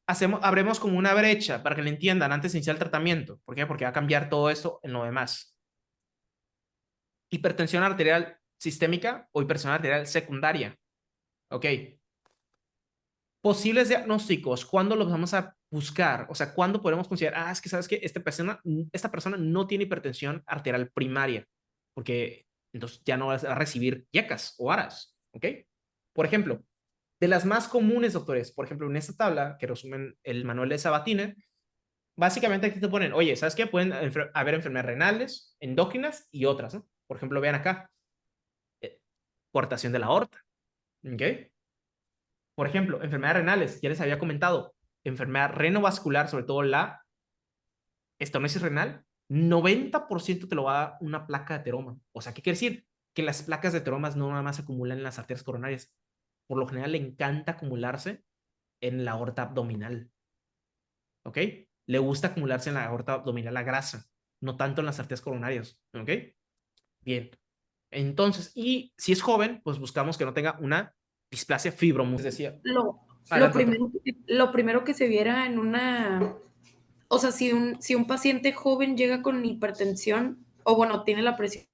abremos como una brecha para que le entiendan antes de iniciar el tratamiento. ¿Por qué? Porque va a cambiar todo esto en lo demás. Hipertensión arterial sistémica o hipertensión arterial secundaria. Ok. Posibles diagnósticos, ¿cuándo los vamos a buscar? O sea, ¿cuándo podemos considerar, es que sabes que esta persona no tiene hipertensión arterial primaria, porque entonces ya no va a recibir yecas o aras, ¿ok? Por ejemplo, de las más comunes, doctores, por ejemplo, en esta tabla que resumen el manual de Sabatini, básicamente aquí te ponen, oye, ¿sabes qué? Pueden haber enfermedades renales, endócrinas y otras, ¿no? Por ejemplo, vean acá, coartación de la aorta, ¿ok? Por ejemplo, enfermedades renales, ya les había comentado, enfermedad renovascular, sobre todo la estenosis renal, 90% te lo va a dar una placa de ateroma. O sea, ¿qué quiere decir? Que las placas de ateromas no nada más se acumulan en las arterias coronarias. Por lo general le encanta acumularse en la aorta abdominal. ¿Ok? Le gusta acumularse en la aorta abdominal la grasa, no tanto en las arterias coronarias. ¿Ok? Bien. Entonces, y si es joven, pues buscamos que no tenga una displasia fibromuscular. Decía, adelante, doctor. Lo primero que se viera en una, o sea, si un paciente joven llega con hipertensión, o bueno, tiene la presión,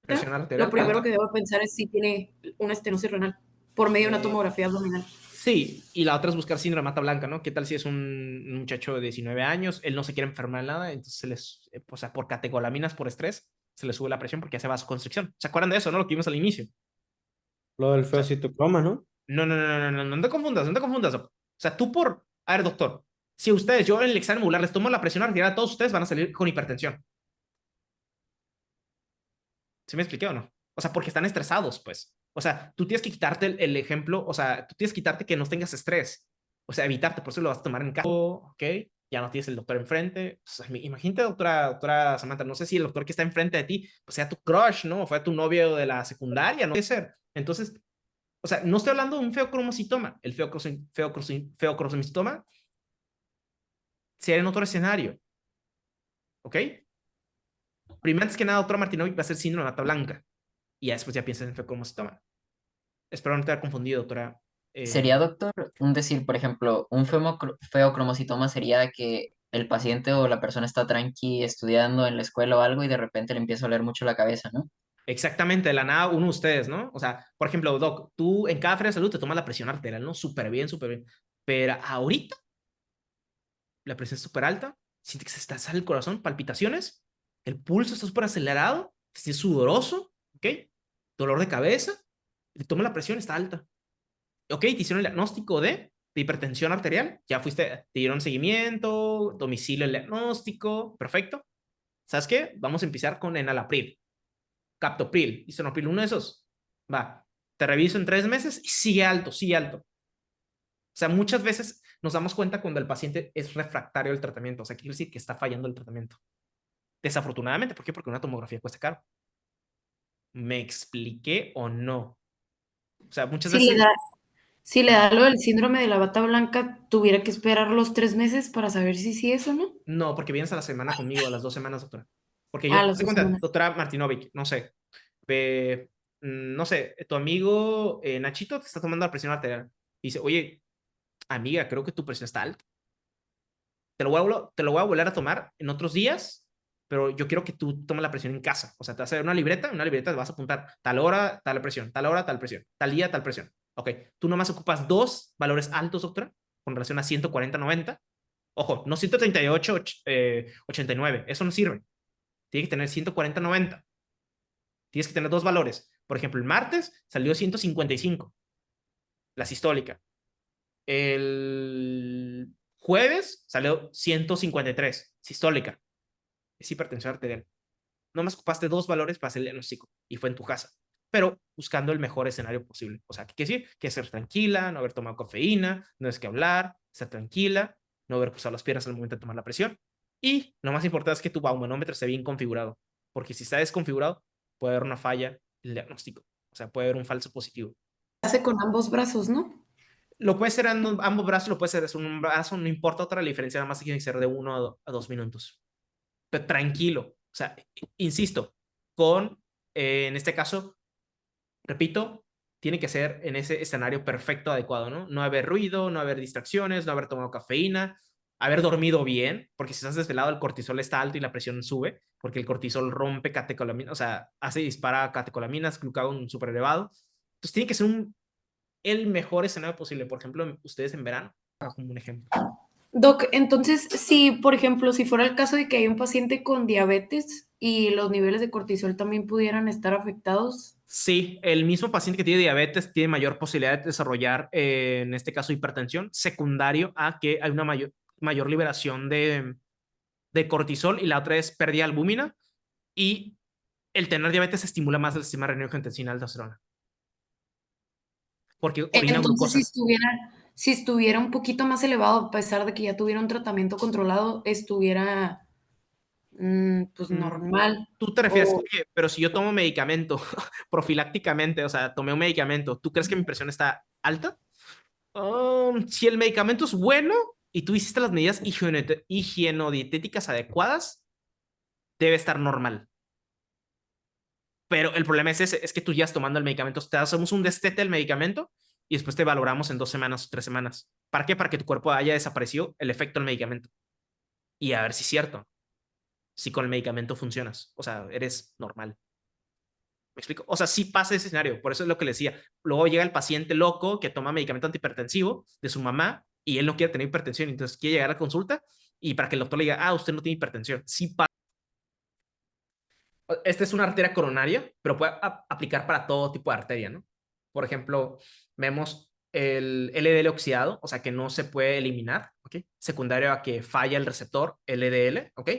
Presión lo arterial primero alta. que debo pensar es si tiene una estenosis renal por medio de una Eh, tomografía abdominal. Sí, y la otra es buscar síndrome de mata blanca, ¿no? ¿Qué tal si es un muchacho de 19 años, él no se quiere enfermar de nada, entonces o sea, por catecolaminas, por estrés, se le sube la presión porque hace vasoconstricción. ¿Se acuerdan de eso, no? Lo que vimos al inicio. Lo del O sea, feocitocroma, ¿no? no te confundas, no te confundas, doc. O sea, a ver, doctor, si ustedes, yo en el examen molar les tomo la presión arterial, todos ustedes van a salir con hipertensión. ¿Sí me expliqué o no? O sea, porque están estresados, pues. O sea, tú tienes que quitarte el ejemplo, o sea, tú tienes que quitarte que no tengas estrés. O sea, evitarte, por eso lo vas a tomar en casa, ¿ok? Ya no tienes el doctor enfrente. O sea, imagínate, doctora Samantha, no sé si el doctor que está enfrente de ti pues, sea tu crush, ¿no? O fue tu novio de la secundaria, no puede ser. Entonces, o sea, no estoy hablando de un feocromocitoma. El feocromocitoma sería en otro escenario, ¿ok? Primero, antes que nada, doctora Martinovic va a ser síndrome de bata blanca. Y ya después ya piensas en feocromocitoma. Espero no te haya confundido, doctora. Sería, doctor, un decir, por ejemplo, un feocromocitoma sería que el paciente o la persona está tranqui estudiando en la escuela o algo y de repente le empieza a oler mucho la cabeza, ¿no? Exactamente, de la nada, uno de ustedes, ¿no? O sea, por ejemplo, Doc, tú en cada feria de salud te tomas la presión arterial, ¿no? Súper bien, súper bien. Pero ahorita la presión es súper alta, siente que se está sale el corazón, palpitaciones, el pulso está súper acelerado, es sudoroso, ¿ok? Dolor de cabeza, le toma la presión, está alta. Ok, te hicieron el diagnóstico de hipertensión arterial, ya fuiste, te dieron seguimiento, domicilio el diagnóstico, perfecto. ¿Sabes qué? Vamos a empezar con enalapril, captopril, isoniazid, uno de esos. Va, te reviso en 3 meses y sigue alto, sigue alto. O sea, muchas veces nos damos cuenta cuando el paciente es refractario al tratamiento, o sea, quiere decir que está fallando el tratamiento. Desafortunadamente, ¿por qué? Porque una tomografía cuesta caro. ¿Me expliqué o no? O sea, muchas Si le veces, da, si le da lo del síndrome de la bata blanca, tuviera que esperar los 3 meses para saber si sí es o no. no, porque vienes a la semana conmigo, a las 2 semanas, doctora. Porque A yo, las se dos cuenta, semanas. doctora Martinovic, no sé, no sé, tu amigo Nachito te está tomando la presión arterial. Y dice, oye, amiga, creo que tu presión está alta. Te lo voy a volver a tomar en otros días, pero yo quiero que tú tomes la presión en casa. O sea, te vas a hacer una libreta te vas a apuntar tal hora, tal presión, tal hora, tal presión, tal día, tal presión. Ok, tú nomás ocupas dos valores altos, doctora, con relación a 140-90. Ojo, no 138, 89, eso no sirve. Tiene que tener 140-90. Tienes que tener dos valores. Por ejemplo, el martes salió 155, la sistólica. El jueves salió 153, sistólica. Es hipertensión arterial. No más ocupaste dos valores para hacer el diagnóstico y fue en tu casa, pero buscando el mejor escenario posible. O sea, ¿qué quiere decir? Que ser tranquila, no haber tomado cafeína, no es que hablar, estar tranquila, no haber cruzado las piernas al momento de tomar la presión. Y lo más importante es que tu baumanómetro esté bien configurado, porque si está desconfigurado, puede haber una falla en el diagnóstico. O sea, puede haber un falso positivo. Hace con ambos brazos, ¿no? Lo puede ser en ambos brazos, lo puede ser en un brazo, no importa otra, la diferencia nada más tiene que ser de 1 a 2 minutos. Pero tranquilo, o sea, insisto, con, en este caso, repito, tiene que ser en ese escenario perfecto, adecuado, ¿no? No haber ruido, no haber distracciones, no haber tomado cafeína, haber dormido bien, porque si estás desvelado el cortisol está alto y la presión sube, porque el cortisol rompe catecolaminas, o sea, dispara catecolaminas, glucagón súper elevado. Entonces tiene que ser el mejor escenario posible. Por ejemplo, ustedes en verano, como un ejemplo. Doc, entonces, si, por ejemplo, si fuera el caso de que hay un paciente con diabetes y los niveles de cortisol también pudieran estar afectados. Sí, el mismo paciente que tiene diabetes tiene mayor posibilidad de desarrollar, en este caso, hipertensión, secundario a que hay una mayor liberación de cortisol y la otra es pérdida de albúmina y el tener diabetes estimula más el sistema renina-angiotensina aldosterona porque orina Entonces, glucosas. si estuviera un poquito más elevado, a pesar de que ya tuviera un tratamiento controlado, estuviera pues normal. Tú te refieres, O, oye, pero si yo tomo medicamento profilácticamente, o sea, tomé un medicamento, ¿tú crees que mi presión está alta? Si el medicamento es bueno y tú hiciste las medidas higienodietéticas adecuadas, debe estar normal. Pero el problema es ese, es que tú ya estás tomando el medicamento, te hacemos un destete del medicamento y después te valoramos en 2 semanas o 3 semanas. ¿Para qué? Para que tu cuerpo haya desaparecido el efecto del medicamento. Y a ver si es cierto, si con el medicamento funcionas, o sea, eres normal. ¿Me explico? O sea, sí pasa ese escenario, por eso es lo que le decía. Luego llega el paciente loco que toma medicamento antihipertensivo de su mamá y él no quiere tener hipertensión, entonces quiere llegar a la consulta y para que el doctor le diga, usted no tiene hipertensión. Sí pasa. Esta es una arteria coronaria, pero puede aplicar para todo tipo de arteria, ¿no? Por ejemplo, vemos el LDL oxidado, o sea, que no se puede eliminar, ¿ok? Secundario a que falla el receptor LDL, ¿ok?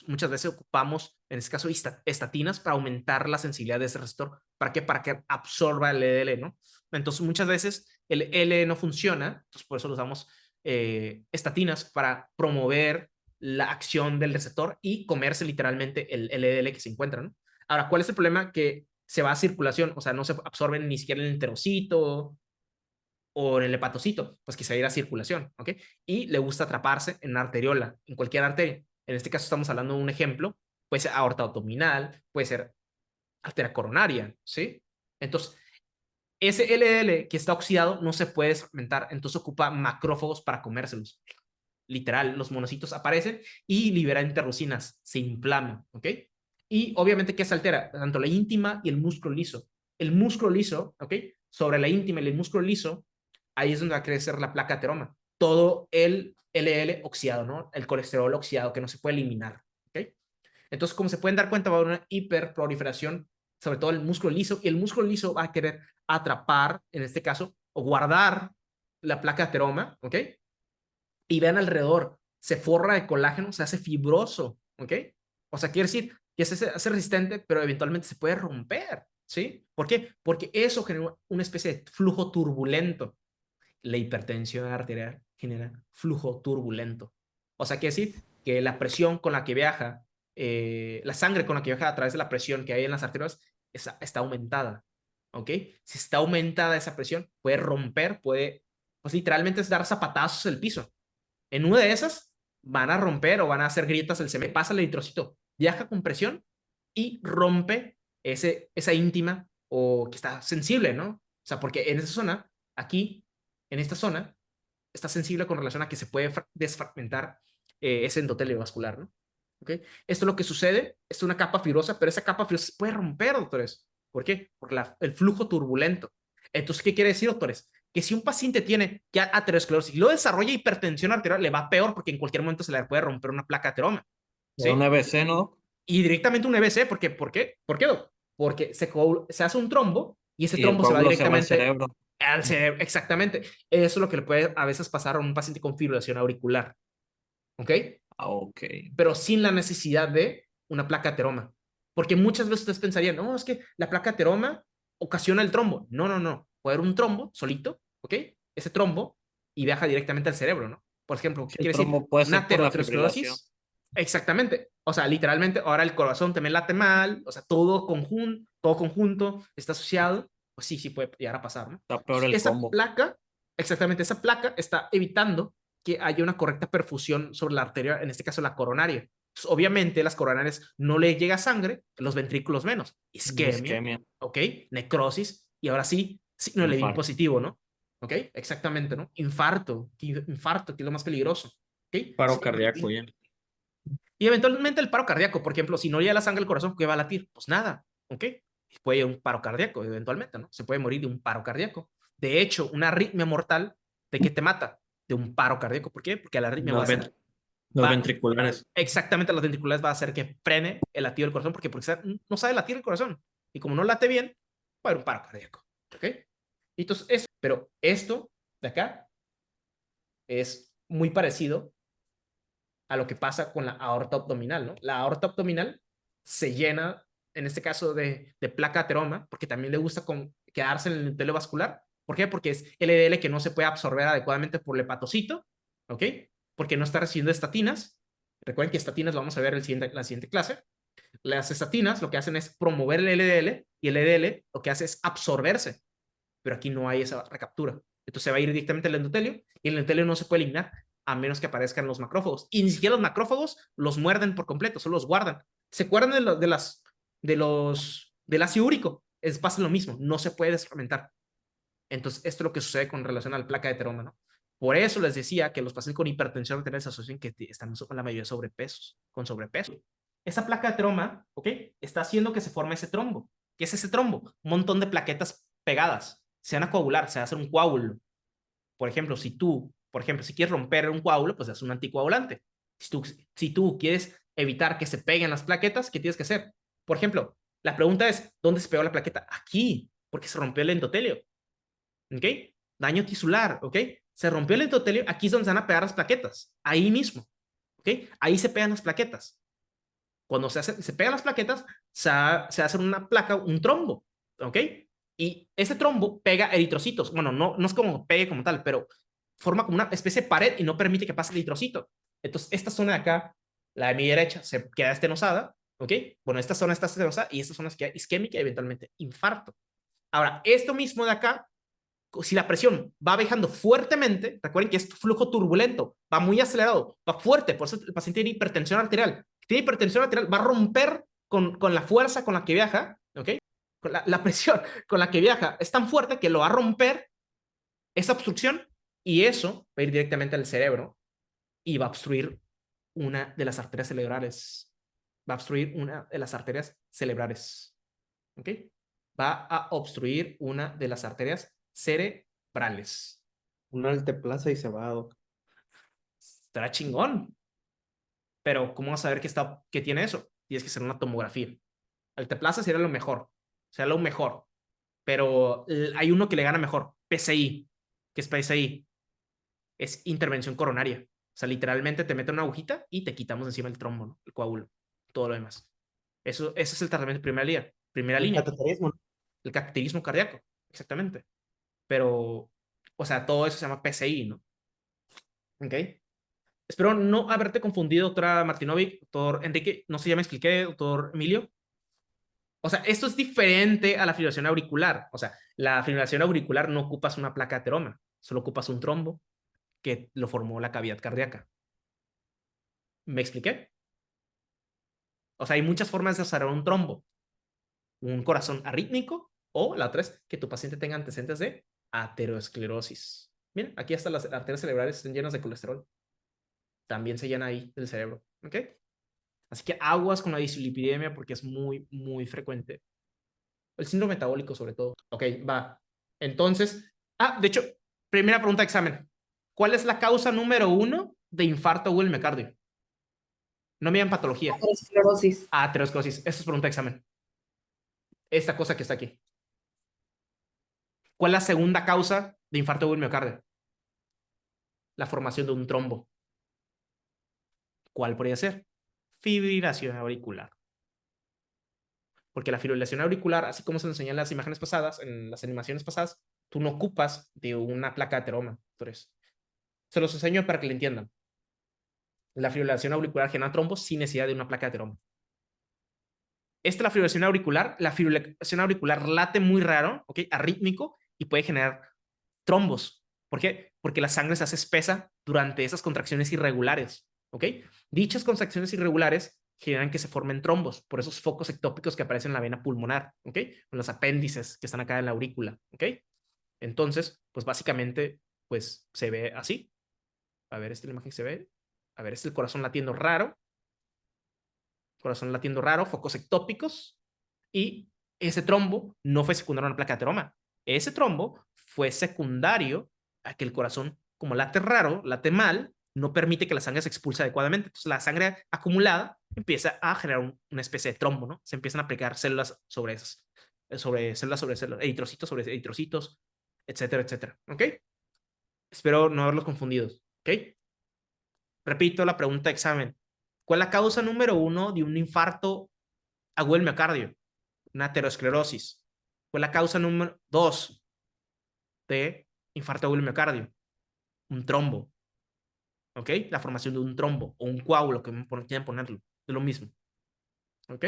Muchas veces ocupamos, en este caso, estatinas para aumentar la sensibilidad de ese receptor. ¿Para qué? Para que absorba el LDL, ¿no? Entonces, muchas veces el LDL no funciona, entonces por eso usamos estatinas para promover la acción del receptor y comerse literalmente el LDL que se encuentra, ¿no? Ahora, ¿cuál es el problema? Que se va a circulación, o sea, no se absorben ni siquiera en el enterocito o en el hepatocito, pues que se va a ir a circulación, ¿ok? Y le gusta atraparse en la arteriola, en cualquier arteria. En este caso estamos hablando de un ejemplo, puede ser aorta abdominal, puede ser arteria coronaria, ¿sí? Entonces, ese LDL que está oxidado no se puede fragmentar, entonces ocupa macrófagos para comérselos. Literal, los monocitos aparecen y liberan interleucinas, se inflaman, ¿ok? Y obviamente, ¿qué se altera? Tanto la íntima y el músculo liso. El músculo liso, ¿ok? Sobre la íntima y el músculo liso, ahí es donde va a crecer la placa ateroma. Todo el LDL oxidado, ¿no? El colesterol oxidado que no se puede eliminar, ¿ok? Entonces, como se pueden dar cuenta, va a haber una hiperproliferación, sobre todo el músculo liso, y el músculo liso va a querer atrapar, en este caso, o guardar la placa ateroma, ¿ok? Y vean alrededor, se forra de colágeno, se hace fibroso, ¿ok? O sea, quiere decir que se hace resistente, pero eventualmente se puede romper, ¿sí? ¿Por qué? Porque eso genera una especie de flujo turbulento. La hipertensión arterial genera flujo turbulento. O sea, quiere decir que la presión con la que viaja, la sangre con la que viaja a través de la presión que hay en las arterias está aumentada, ¿ok? Si está aumentada esa presión, puede romper, puede, pues literalmente es dar zapatazos el piso. En una de esas van a romper o van a hacer grietas el cemento, pasa el eritrocito, viaja con presión y rompe esa íntima o que está sensible, ¿no? O sea, porque en esa zona, aquí, en esta zona, está sensible con relación a que se puede desfragmentar ese endotelio vascular, ¿no? ¿Ok? Esto es lo que sucede, es una capa fibrosa, pero esa capa fibrosa se puede romper, doctores. ¿Por qué? Por el flujo turbulento. Entonces, ¿qué quiere decir, doctores? Que si un paciente tiene ya aterosclerosis y lo desarrolla hipertensión arterial, le va peor porque en cualquier momento se le puede romper una placa ateroma, De un ¿sí? EBC, ¿no? Y directamente un EBC, ¿por qué? ¿Por qué? ¿Por qué, doc? Porque se hace un trombo y ese Y el trombo se va coágulo se va al directamente cerebro. al cerebro. Exactamente. Eso es lo que le puede a veces pasar a un paciente con fibrilación auricular, ¿ok? Ok. Pero sin la necesidad de una placa ateroma. Porque muchas veces ustedes pensarían, no, es que la placa ateroma ocasiona el trombo. No, no, no. Puede haber un trombo solito, ¿ok? Ese trombo y viaja directamente al cerebro, ¿no? Por ejemplo, Sí, ¿qué el quiere decir? trombo puede Una ser por la fibrilación. aterosclerosis. Exactamente. O sea, literalmente, ahora el corazón también late mal, o sea, todo conjunto está asociado. Pues sí, sí puede llegar a pasar, ¿no? Está peor Entonces, el esa combo. placa, exactamente, esa placa está evitando que haya una correcta perfusión sobre la arteria, en este caso la coronaria. Entonces, obviamente, las coronarias no le llega sangre, los ventrículos menos. Isquemia, Isquemia. ¿ok? Necrosis, y ahora sí, Signo Levin Infarto. positivo, ¿no? ¿Ok? Exactamente, ¿no? Infarto, infarto, que es lo más peligroso. ¿Ok? Paro Signo cardíaco Levin. ya. Y eventualmente el paro cardíaco, por ejemplo, si no llega la sangre al corazón, ¿qué va a latir? Pues nada, ¿ok? Puede un paro cardíaco, eventualmente, ¿no? Se puede morir de un paro cardíaco. De hecho, una arritmia mortal, ¿de qué te mata? De un paro cardíaco. ¿Por qué? Porque la arritmia va a Los, hacer, los va, ventriculares. exactamente las ventriculares va a hacer que frene el latido del corazón, porque no sabe latir el corazón. Y como no late bien, va a haber un paro cardíaco, ¿ok? Y entonces, pero esto de acá es muy parecido a lo que pasa con la aorta abdominal, ¿no? La aorta abdominal se llena, en este caso, de placa ateroma, porque también le gusta quedarse en el endotelio vascular. ¿Por qué? Porque es LDL que no se puede absorber adecuadamente por el hepatocito, ¿ok? Porque no está recibiendo estatinas. Recuerden que estatinas lo vamos a ver en la siguiente clase. Las estatinas lo que hacen es promover el LDL y el LDL lo que hace es absorberse, pero aquí no hay esa recaptura. Entonces se va a ir directamente al endotelio y el endotelio no se puede eliminar a menos que aparezcan los macrófagos. Y ni siquiera los macrófagos los muerden por completo, solo los guardan. Se acuerdan del ácido úrico. Pasa lo mismo, no se puede desfermentar. Entonces, esto es lo que sucede con relación a la placa de ateroma, ¿no? Por eso les decía que los pacientes con hipertensión arterial se asocian que están con la mayoría de sobrepesos, con sobrepeso. Esa placa de ateroma, ¿ok? Está haciendo que se forme ese trombo. ¿Qué es ese trombo? Un montón de plaquetas pegadas. Se van a coagular, se va a hacer un coágulo. Por ejemplo, si quieres romper un coágulo, pues es un anticoagulante. Si tú quieres evitar que se peguen las plaquetas, ¿qué tienes que hacer? Por ejemplo, la pregunta es, ¿dónde se pegó la plaqueta? Aquí, porque se rompió el endotelio. ¿Ok? Daño tisular, ¿ok? Se rompió el endotelio, aquí es donde se van a pegar las plaquetas, ahí mismo, ¿ok? Ahí se pegan las plaquetas. Cuando se pegan las plaquetas, se hace una placa, un trombo, ¿ok? Y ese trombo pega eritrocitos. Bueno, no es como pegue como tal, pero forma como una especie de pared y no permite que pase el eritrocito. Entonces, esta zona de acá, la de mi derecha, se queda estenosada, ¿ok? Bueno, esta zona está estenosada y esta zona se queda isquémica y eventualmente infarto. Ahora, esto mismo de acá, si la presión va bajando fuertemente, recuerden que es flujo turbulento, va muy acelerado, va fuerte, por eso el paciente tiene hipertensión arterial. Tiene hipertensión arterial, va a romper con la fuerza con la que viaja, ¿ok? Con la presión con la que viaja es tan fuerte que lo va a romper esa obstrucción y eso va a ir directamente al cerebro y va a obstruir una de las arterias cerebrales. Va a obstruir una de las arterias cerebrales. ¿Ok? Va a obstruir una de las arterias cerebrales. Un alteplaza y se va, doc. Estará chingón. Pero, ¿cómo vas a saber que tiene eso? Tienes que hacer una tomografía. Alteplaza sería lo mejor. Sería lo mejor. Pero hay uno que le gana mejor. PCI. ¿Qué es PCI? Es intervención coronaria. O sea, literalmente te meten una agujita y te quitamos encima el trombo, ¿no? El coágulo. Todo lo demás. Ese es el tratamiento de primera El línea. cateterismo, ¿no? El cateterismo cardíaco. Exactamente. Pero, o sea, todo eso se llama PCI, ¿no? ¿Ok? Espero no haberte confundido, doctora Martinovic, doctor Enrique, no sé si ya me expliqué, doctor Emilio. O sea, esto es diferente a la fibrilación auricular. O sea, la fibrilación auricular no ocupas una placa ateroma, solo ocupas un trombo que lo formó la cavidad cardíaca. ¿Me expliqué? O sea, hay muchas formas de hacer un trombo. Un corazón arrítmico o la otra es que tu paciente tenga antecedentes de aterosclerosis. Miren, aquí hasta las arterias cerebrales están llenas de colesterol. También se llena ahí del cerebro. ¿Ok? Así que aguas con la dislipidemia porque es muy, muy frecuente. El síndrome metabólico sobre todo. Ok, va. Entonces, de hecho, primera pregunta de examen. ¿Cuál es la causa número 1 de infarto agudo del miocardio? No me digan patología. Aterosclerosis. Aterosclerosis. Esa es pregunta de examen. Esta cosa que está aquí. ¿Cuál es la segunda causa de infarto agudo del miocardio? La formación de un trombo. ¿Cuál podría ser? Fibrilación auricular. Porque la fibrilación auricular, así como se nos enseñó en las imágenes pasadas, en las animaciones pasadas, tú no ocupas de una placa de ateroma. Entonces, se los enseño para que lo entiendan. La fibrilación auricular genera trombos sin necesidad de una placa de ateroma. Esta es la fibrilación auricular late muy raro, ¿ok? Arrítmico y puede generar trombos. ¿Por qué? Porque la sangre se hace espesa durante esas contracciones irregulares, ¿ok? Dichas contracciones irregulares generan que se formen trombos por esos focos ectópicos que aparecen en la vena pulmonar, ¿ok? En los apéndices que están acá en la aurícula, ¿ok? Entonces, pues básicamente, pues se ve así. A ver, esta es la imagen que se ve. A ver, este es el corazón latiendo raro. Corazón latiendo raro, focos ectópicos. Y ese trombo no fue secundario a una placa de ateroma. Ese trombo fue secundario a que el corazón, como late raro, late mal, no permite que la sangre se expulse adecuadamente. Entonces, la sangre acumulada empieza a generar una especie de trombo, ¿no? Se empiezan a aplicar células sobre esas, sobre células, eritrocitos sobre eritrocitos, etcétera, etcétera. ¿Ok? Espero no haberlos confundido. ¿Ok? Repito la pregunta de examen. ¿Cuál es la causa número 1 de un infarto agudo del miocardio? Una aterosclerosis. ¿Cuál es la causa número 2 de infarto agudo del miocardio? Un trombo. ¿Ok? La formación de un trombo o un coágulo, que quieran ponerlo. Es lo mismo. ¿Ok?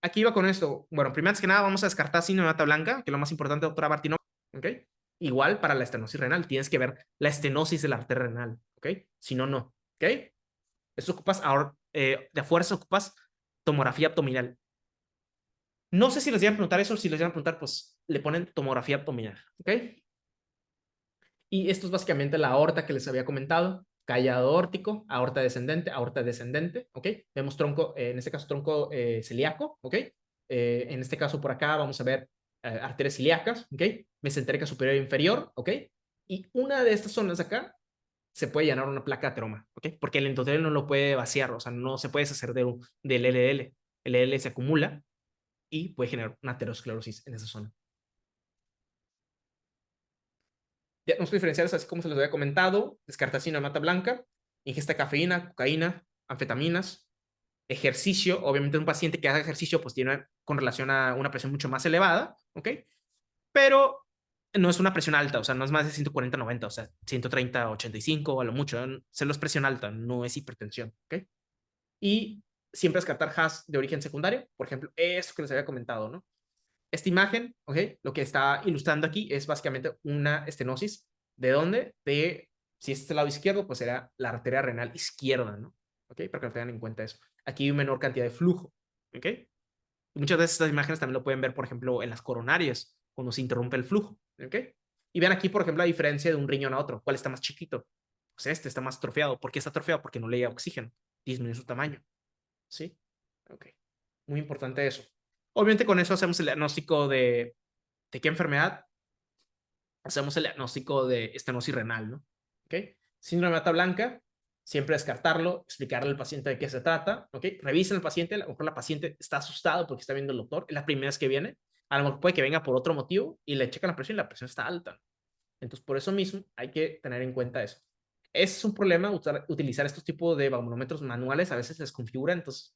Aquí iba con esto. Bueno, primero que nada vamos a descartar síndrome de bata blanca, que es lo más importante, doctora Bartino. ¿Ok? Igual para la estenosis renal, tienes que ver la estenosis de la arteria renal. ¿Ok? Si no, no. ¿Ok? Eso ocupas, ahora, de fuerza ocupas tomografía abdominal. No sé si les iban a preguntar eso, si les iban a preguntar, pues le ponen tomografía abdominal. ¿Ok? Y esto es básicamente la aorta que les había comentado. Callado aórtico, aorta descendente, ¿ok? Vemos tronco, en este caso tronco celíaco, ¿ok? En este caso por acá vamos a ver arterias ilíacas, ¿ok? Mesentérica superior e inferior, ¿ok? Y una de estas zonas de acá se puede llenar una placa de ateroma, ¿ok? Porque el endotelio no lo puede vaciar, o sea, no se puede deshacer del LDL. El LDL se acumula y puede generar una aterosclerosis en esa zona. Diagnósticos diferenciales, así como se les había comentado: descartacina, mata blanca, ingesta de cafeína, cocaína, anfetaminas, ejercicio. Obviamente un paciente que haga ejercicio pues tiene con relación a una presión mucho más elevada, ¿ok? Pero no es una presión alta, o sea, no es más de 140-90, o sea, 130-85 a lo mucho. Solo es presión alta, no es hipertensión, ¿ok? Y siempre descartar HAS de origen secundario, por ejemplo, esto que les había comentado, ¿no? Esta imagen, ¿ok? Lo que está ilustrando aquí es básicamente una estenosis. ¿De dónde? Si este es el lado izquierdo, pues será la arteria renal izquierda, ¿no? ¿Ok? Para que tengan en cuenta eso. Aquí hay una menor cantidad de flujo, ¿ok? Y muchas veces estas imágenes también lo pueden ver, por ejemplo, en las coronarias, cuando se interrumpe el flujo, ¿ok? Y vean aquí, por ejemplo, la diferencia de un riñón a otro. ¿Cuál está más chiquito? Pues este está más atrofiado. ¿Por qué está atrofiado? Porque no le llega oxígeno. Disminuye su tamaño, ¿sí? Ok. Muy importante eso. Obviamente con eso hacemos el diagnóstico ¿de qué enfermedad? Hacemos el diagnóstico de estenosis renal, ¿no? ¿Ok? Síndrome de bata blanca, siempre descartarlo, explicarle al paciente de qué se trata, ¿ok? Revisen al paciente, a lo mejor la paciente está asustado porque está viendo el doctor, es la primera vez que viene, a lo mejor puede que venga por otro motivo y le checan la presión y la presión está alta. Entonces, por eso mismo hay que tener en cuenta eso. Es un problema utilizar estos tipos de barométros manuales, a veces se desconfigura, entonces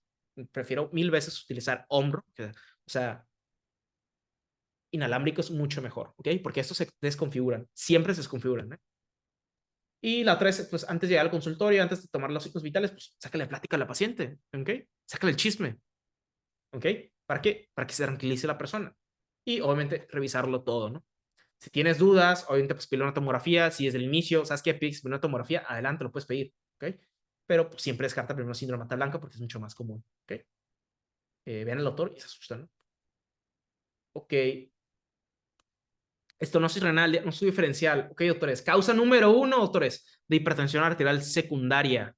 prefiero 1000 veces utilizar hombro, o sea, inalámbricos mucho mejor, ¿ok? Porque estos se desconfiguran, siempre se desconfiguran, ¿eh? Y la otra es, pues, antes de llegar al consultorio, antes de tomar los signos vitales, pues, sácale plática a la paciente, ¿ok? Sácale el chisme, ¿ok? ¿Para qué? Para que se tranquilice la persona. Y, obviamente, revisarlo todo, ¿no? Si tienes dudas, obviamente, pues, pedir una tomografía. Si desde el inicio, ¿sabes qué? Pides una tomografía, adelante, lo puedes pedir, ¿ok? Pero, pues, siempre descarta primero síndrome de mata blanca porque es mucho más común, ¿ok? Vean al doctor y se asustan, ¿no? Ok. Estenosis renal, diagnóstico diferencial. Ok, doctores. Causa número 1, doctores, de hipertensión arterial secundaria.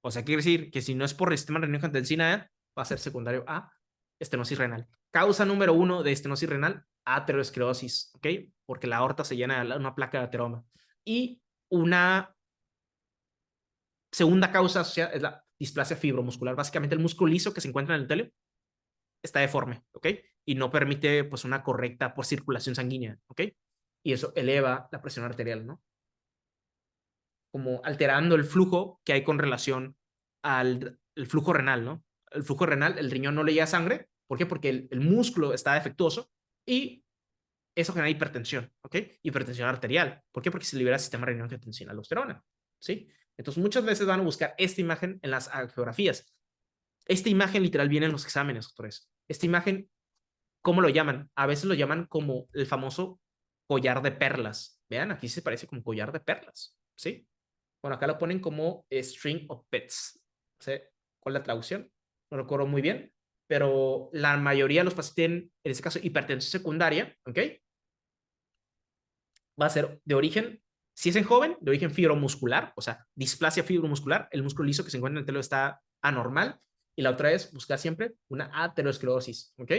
O sea, quiere decir que si no es por sistema renina-angiotensina, va a ser secundario a estenosis renal. Causa número 1 de estenosis renal, aterosclerosis. Ok, porque la aorta se llena de una placa de ateroma. Y una segunda causa asociada es la displasia fibromuscular. Básicamente, el músculo liso que se encuentra en el endotelio está deforme, ¿ok? Y no permite, pues, una correcta pues, circulación sanguínea, ¿ok? Y eso eleva la presión arterial, ¿no? Como alterando el flujo que hay con relación al el flujo renal, ¿no? El flujo renal, el riñón no le llega sangre. ¿Por qué? Porque el músculo está defectuoso y eso genera hipertensión, ¿ok? Hipertensión arterial. ¿Por qué? Porque se libera el sistema renina-angiotensina aldosterona, ¿sí? Entonces, muchas veces van a buscar esta imagen en las angiografías. Esta imagen literal viene en los exámenes, doctores. Esta imagen, ¿cómo lo llaman? A veces lo llaman como el famoso collar de perlas. Vean, aquí se parece como collar de perlas, ¿sí? Bueno, acá lo ponen como string of pets. ¿Sí? ¿Cuál es la traducción? No lo recuerdo muy bien, pero la mayoría de los pacientes tienen, en este caso, hipertensión secundaria, ¿ok? va a ser de origen, si es en joven, de origen fibromuscular, o sea, displasia fibromuscular, el músculo liso que se encuentra en el telo está anormal, y la otra es buscar siempre una aterosclerosis, ¿ok?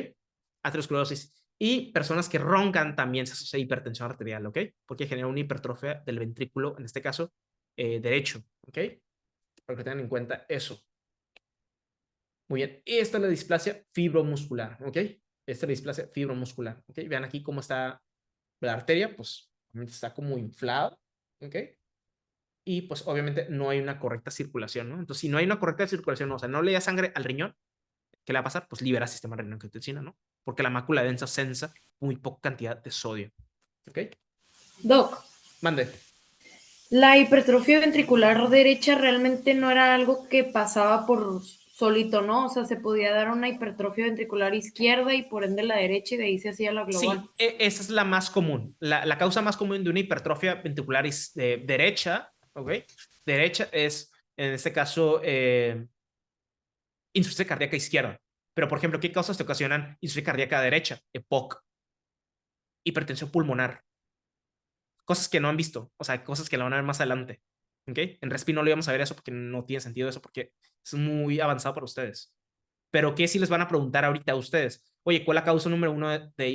Aterosclerosis. Y personas que roncan también se asocia a hipertensión arterial, ¿ok? Porque genera una hipertrofia del ventrículo, en este caso, derecho, ¿ok? Para que tengan en cuenta eso. Muy bien, esta es la displasia fibromuscular, ¿ok? Esta es la displasia fibromuscular, ¿ok? Vean aquí cómo está la arteria, pues está como inflada, ¿ok? Y pues obviamente no hay una correcta circulación, ¿no? Entonces, si no hay una correcta circulación, o sea, no le da sangre al riñón, ¿qué le va a pasar? Pues libera sistema renina-angiotensina, ¿no? Porque la mácula densa sensa muy poca cantidad de sodio, ¿ok? Doc, Mande. la hipertrofia ventricular derecha realmente no era algo que pasaba por solito, ¿no? O sea, se podía dar una hipertrofia ventricular izquierda y por ende la derecha y de ahí se hacía la global. Sí, esa es la más común. La causa más común de una hipertrofia ventricular derecha, ¿ok? Derecha es, en este caso, insuficiencia cardíaca izquierda. Pero, por ejemplo, ¿qué causas te ocasionan insuficiencia cardíaca derecha? EPOC, hipertensión pulmonar. Cosas que no han visto, o sea, cosas que la van a ver más adelante. ¿Ok? En Respi no lo íbamos a ver eso porque no tiene sentido eso, porque es muy avanzado para ustedes. Pero ¿qué si les van a preguntar ahorita a ustedes? Oye, ¿cuál es la causa número uno de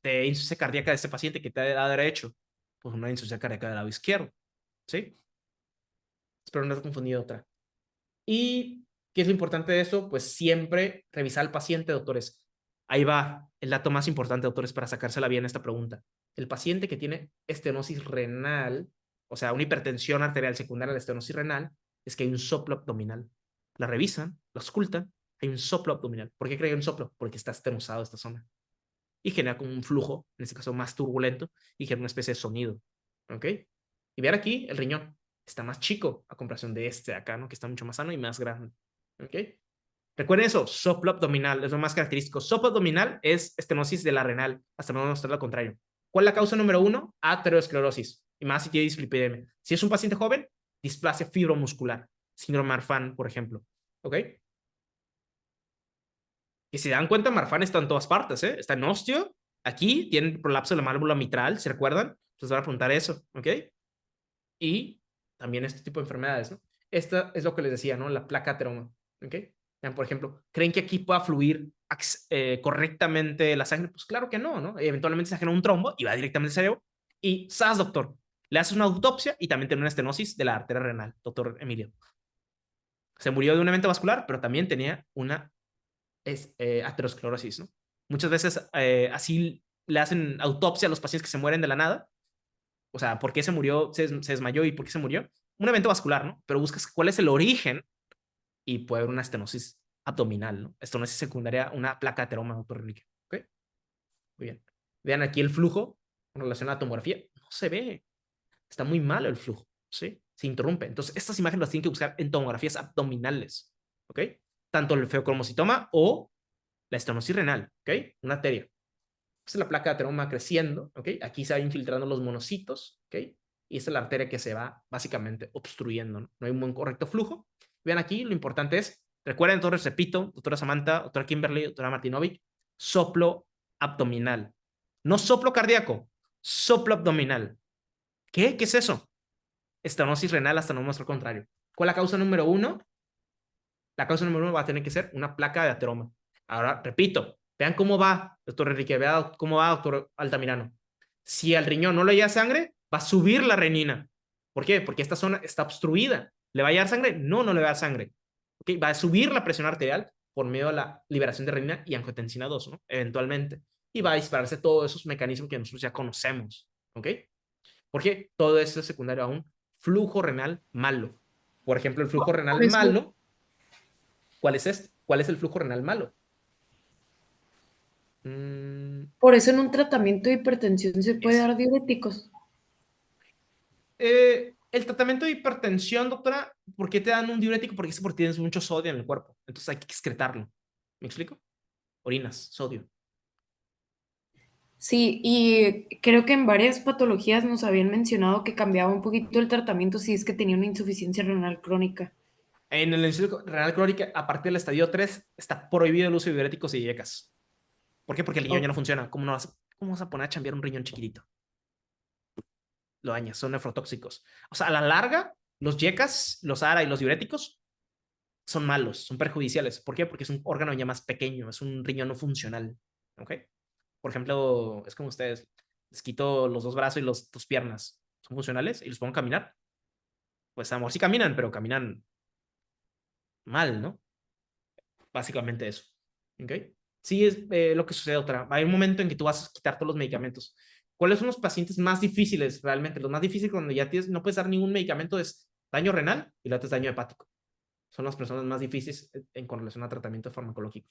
insuficiencia cardíaca de este paciente que te ha dado derecho? Pues una insuficiencia cardíaca del lado izquierdo. ¿Sí? Espero no haber confundido otra. ¿Y qué es lo importante de esto? Pues siempre revisar al paciente, doctores. Ahí va el dato más importante, doctores, para sacársela bien esta pregunta. El paciente que tiene estenosis renal, o sea, una hipertensión arterial secundaria a la estenosis renal, es que hay un soplo abdominal. La revisan, la auscultan, hay un soplo abdominal. ¿Por qué creen un soplo? Porque está estenosado esta zona. Y genera como un flujo, en este caso más turbulento, y genera una especie de sonido. ¿Ok? Y ver aquí el riñón está más chico a comparación de este de acá, ¿no? Que está mucho más sano y más grande. ¿Ok? Recuerden eso, soplo abdominal es lo más característico. Soplo abdominal es estenosis de la renal, hasta no mostrar lo contrario. ¿Cuál es la causa número uno? Aterosclerosis. Y más si tiene dislipidemia. Si es un paciente joven, displasia fibromuscular. Síndrome Marfan, por ejemplo. ¿Ok? Y si dan cuenta, Marfan está en todas partes, ¿eh? Está en osteo, aquí, tienen prolapso de la válvula mitral, ¿se recuerdan? Entonces van a apuntar eso, ¿ok? Y también este tipo de enfermedades, ¿no? Esta es lo que les decía, ¿no? La placa ateroma, ¿ok? Vean, por ejemplo, ¿creen que aquí pueda fluir correctamente la sangre? Pues claro que no, ¿no? Eventualmente se genera un trombo y va directamente al cerebro. Y, ¿sabes, doctor? Le haces una autopsia y también tiene una estenosis de la arteria renal, doctor Emilio. Se murió de un evento vascular, pero también tenía una aterosclerosis, ¿no? Muchas veces así le hacen autopsia a los pacientes que se mueren de la nada. O sea, ¿por qué se murió? Se desmayó y ¿por qué se murió? Un evento vascular, ¿no? Pero buscas cuál es el origen y puede haber una estenosis abdominal, ¿no? Estenosis secundaria, una placa de ateroma, doctor Enrique. ¿Ok? Muy bien. Vean aquí el flujo en relación a la tomografía. No se ve. Está muy malo el flujo, ¿sí? Se interrumpe. Entonces, estas imágenes las tienen que buscar en tomografías abdominales, ¿ok? Tanto el feocromocitoma o la estenosis renal, ¿ok? Una arteria. Esta es la placa de ateroma creciendo, ¿ok? Aquí se van infiltrando los monocitos, ¿ok? Y esta es la arteria que se va básicamente obstruyendo, ¿no? No hay un buen correcto flujo. Vean aquí, lo importante es, recuerden, entonces repito, doctora Samantha, doctora Kimberly, doctora Martinovic, soplo abdominal. No soplo cardíaco, soplo abdominal. ¿Qué? ¿Qué es eso? Estenosis renal hasta no mostrar lo contrario. ¿Cuál es la causa número uno? La causa número uno va a tener que ser una placa de ateroma. Ahora, repito, vean cómo va, doctor Enrique, vean cómo va, doctor Altamirano. Si al riñón no le llega sangre, va a subir la renina. ¿Por qué? Porque esta zona está obstruida. ¿Le va a llegar sangre? No, no le va a dar sangre. ¿Okay? Va a subir la presión arterial por medio de la liberación de renina y angiotensina 2, ¿no? Eventualmente. Y va a dispararse todos esos mecanismos que nosotros ya conocemos. ¿Ok? Porque todo esto es secundario a un flujo renal malo. Por ejemplo, el flujo renal Por eso, malo, ¿cuál es este? ¿Cuál es el flujo renal malo? por eso en un tratamiento de hipertensión se puede dar diuréticos. El tratamiento de hipertensión, doctora, ¿por qué te dan un diurético? Porque tienes mucho sodio en el cuerpo. Entonces hay que excretarlo. ¿Me explico? Orinas, sodio. Sí, y creo que en varias patologías nos habían mencionado que cambiaba un poquito el tratamiento si es que tenía una insuficiencia renal crónica. En el insuficiencia renal crónica, a partir del estadio 3, está prohibido el uso de diuréticos y IECAS. ¿Por qué? Porque el riñón ya no funciona. ¿Cómo vas a poner a chambear un riñón chiquitito? lo daña, son nefrotóxicos. O sea, a la larga, los yecas, los ARA y los diuréticos son malos, son perjudiciales. ¿Por qué? Porque es un órgano ya más pequeño, es un riñón no funcional. ¿Ok? Por ejemplo, es como ustedes, les quito los 2 brazos y las 2 piernas, son funcionales y los pongo a caminar. Pues a lo mejor sí caminan, pero caminan mal, ¿no? Básicamente eso. ¿Ok? Sí es lo que sucede otra. Hay un momento en que tú vas a quitar todos los medicamentos. ¿Cuáles son los pacientes más difíciles realmente? Los más difíciles cuando ya tienes, no puedes dar ningún medicamento es daño renal y la otra es daño hepático. Son las personas más difíciles con relación a tratamiento farmacológico.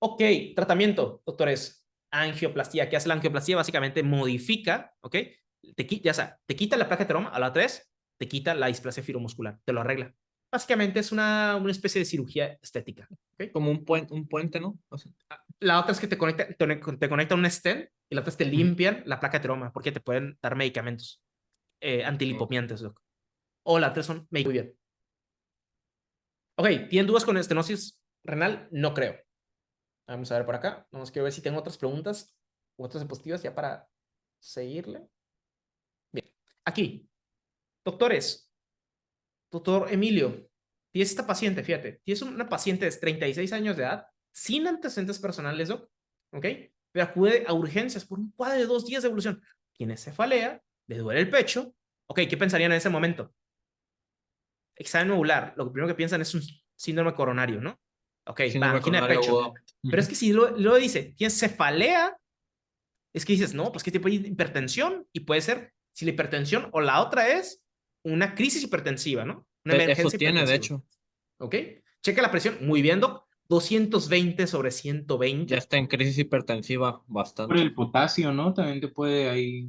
Ok, tratamiento, doctores. Angioplastía. ¿Qué hace la angioplastía? Básicamente modifica, ¿ok? Ya sea, te quita la placa heteroma a la 3, te quita la displasia fibromuscular, te lo arregla. Básicamente es una especie de cirugía estética. ¿Ok? Como un puente, ¿no? O sea, La otra es que te conecta un stent y la otra es que te limpian la placa heteroma porque te pueden dar medicamentos antilipomiantes, doc. O la otra son muy bien. Ok, ¿tienen dudas con estenosis renal? No creo. Vamos a ver por acá. Vamos a ver si tengo otras preguntas u otras diapositivas ya para seguirle. Bien, aquí. Doctores, doctor Emilio, tienes esta paciente, fíjate, tienes una paciente de 36 años de edad, sin antecedentes personales, doc, ¿ok? Pero acude a urgencias por un cuadro de 2 días de evolución. Tiene cefalea, le duele el pecho. Ok, ¿qué pensarían en ese momento? Examen ovular, lo primero que piensan es un síndrome coronario, ¿no? Ok, va, síndrome angina de coronario pecho. agudo. Pero es que si lo dice, tienes cefalea, es que dices, no, pues qué tipo de hipertensión y puede ser si la hipertensión o la otra es una crisis hipertensiva, ¿no? Una Eso emergencia tiene, de hipertensiva. hecho. ¿Ok? Checa la presión. Muy bien, doc. 220 sobre Ya 120. está en crisis hipertensiva Por bastante. el potasio, ¿no? También te puede ahí.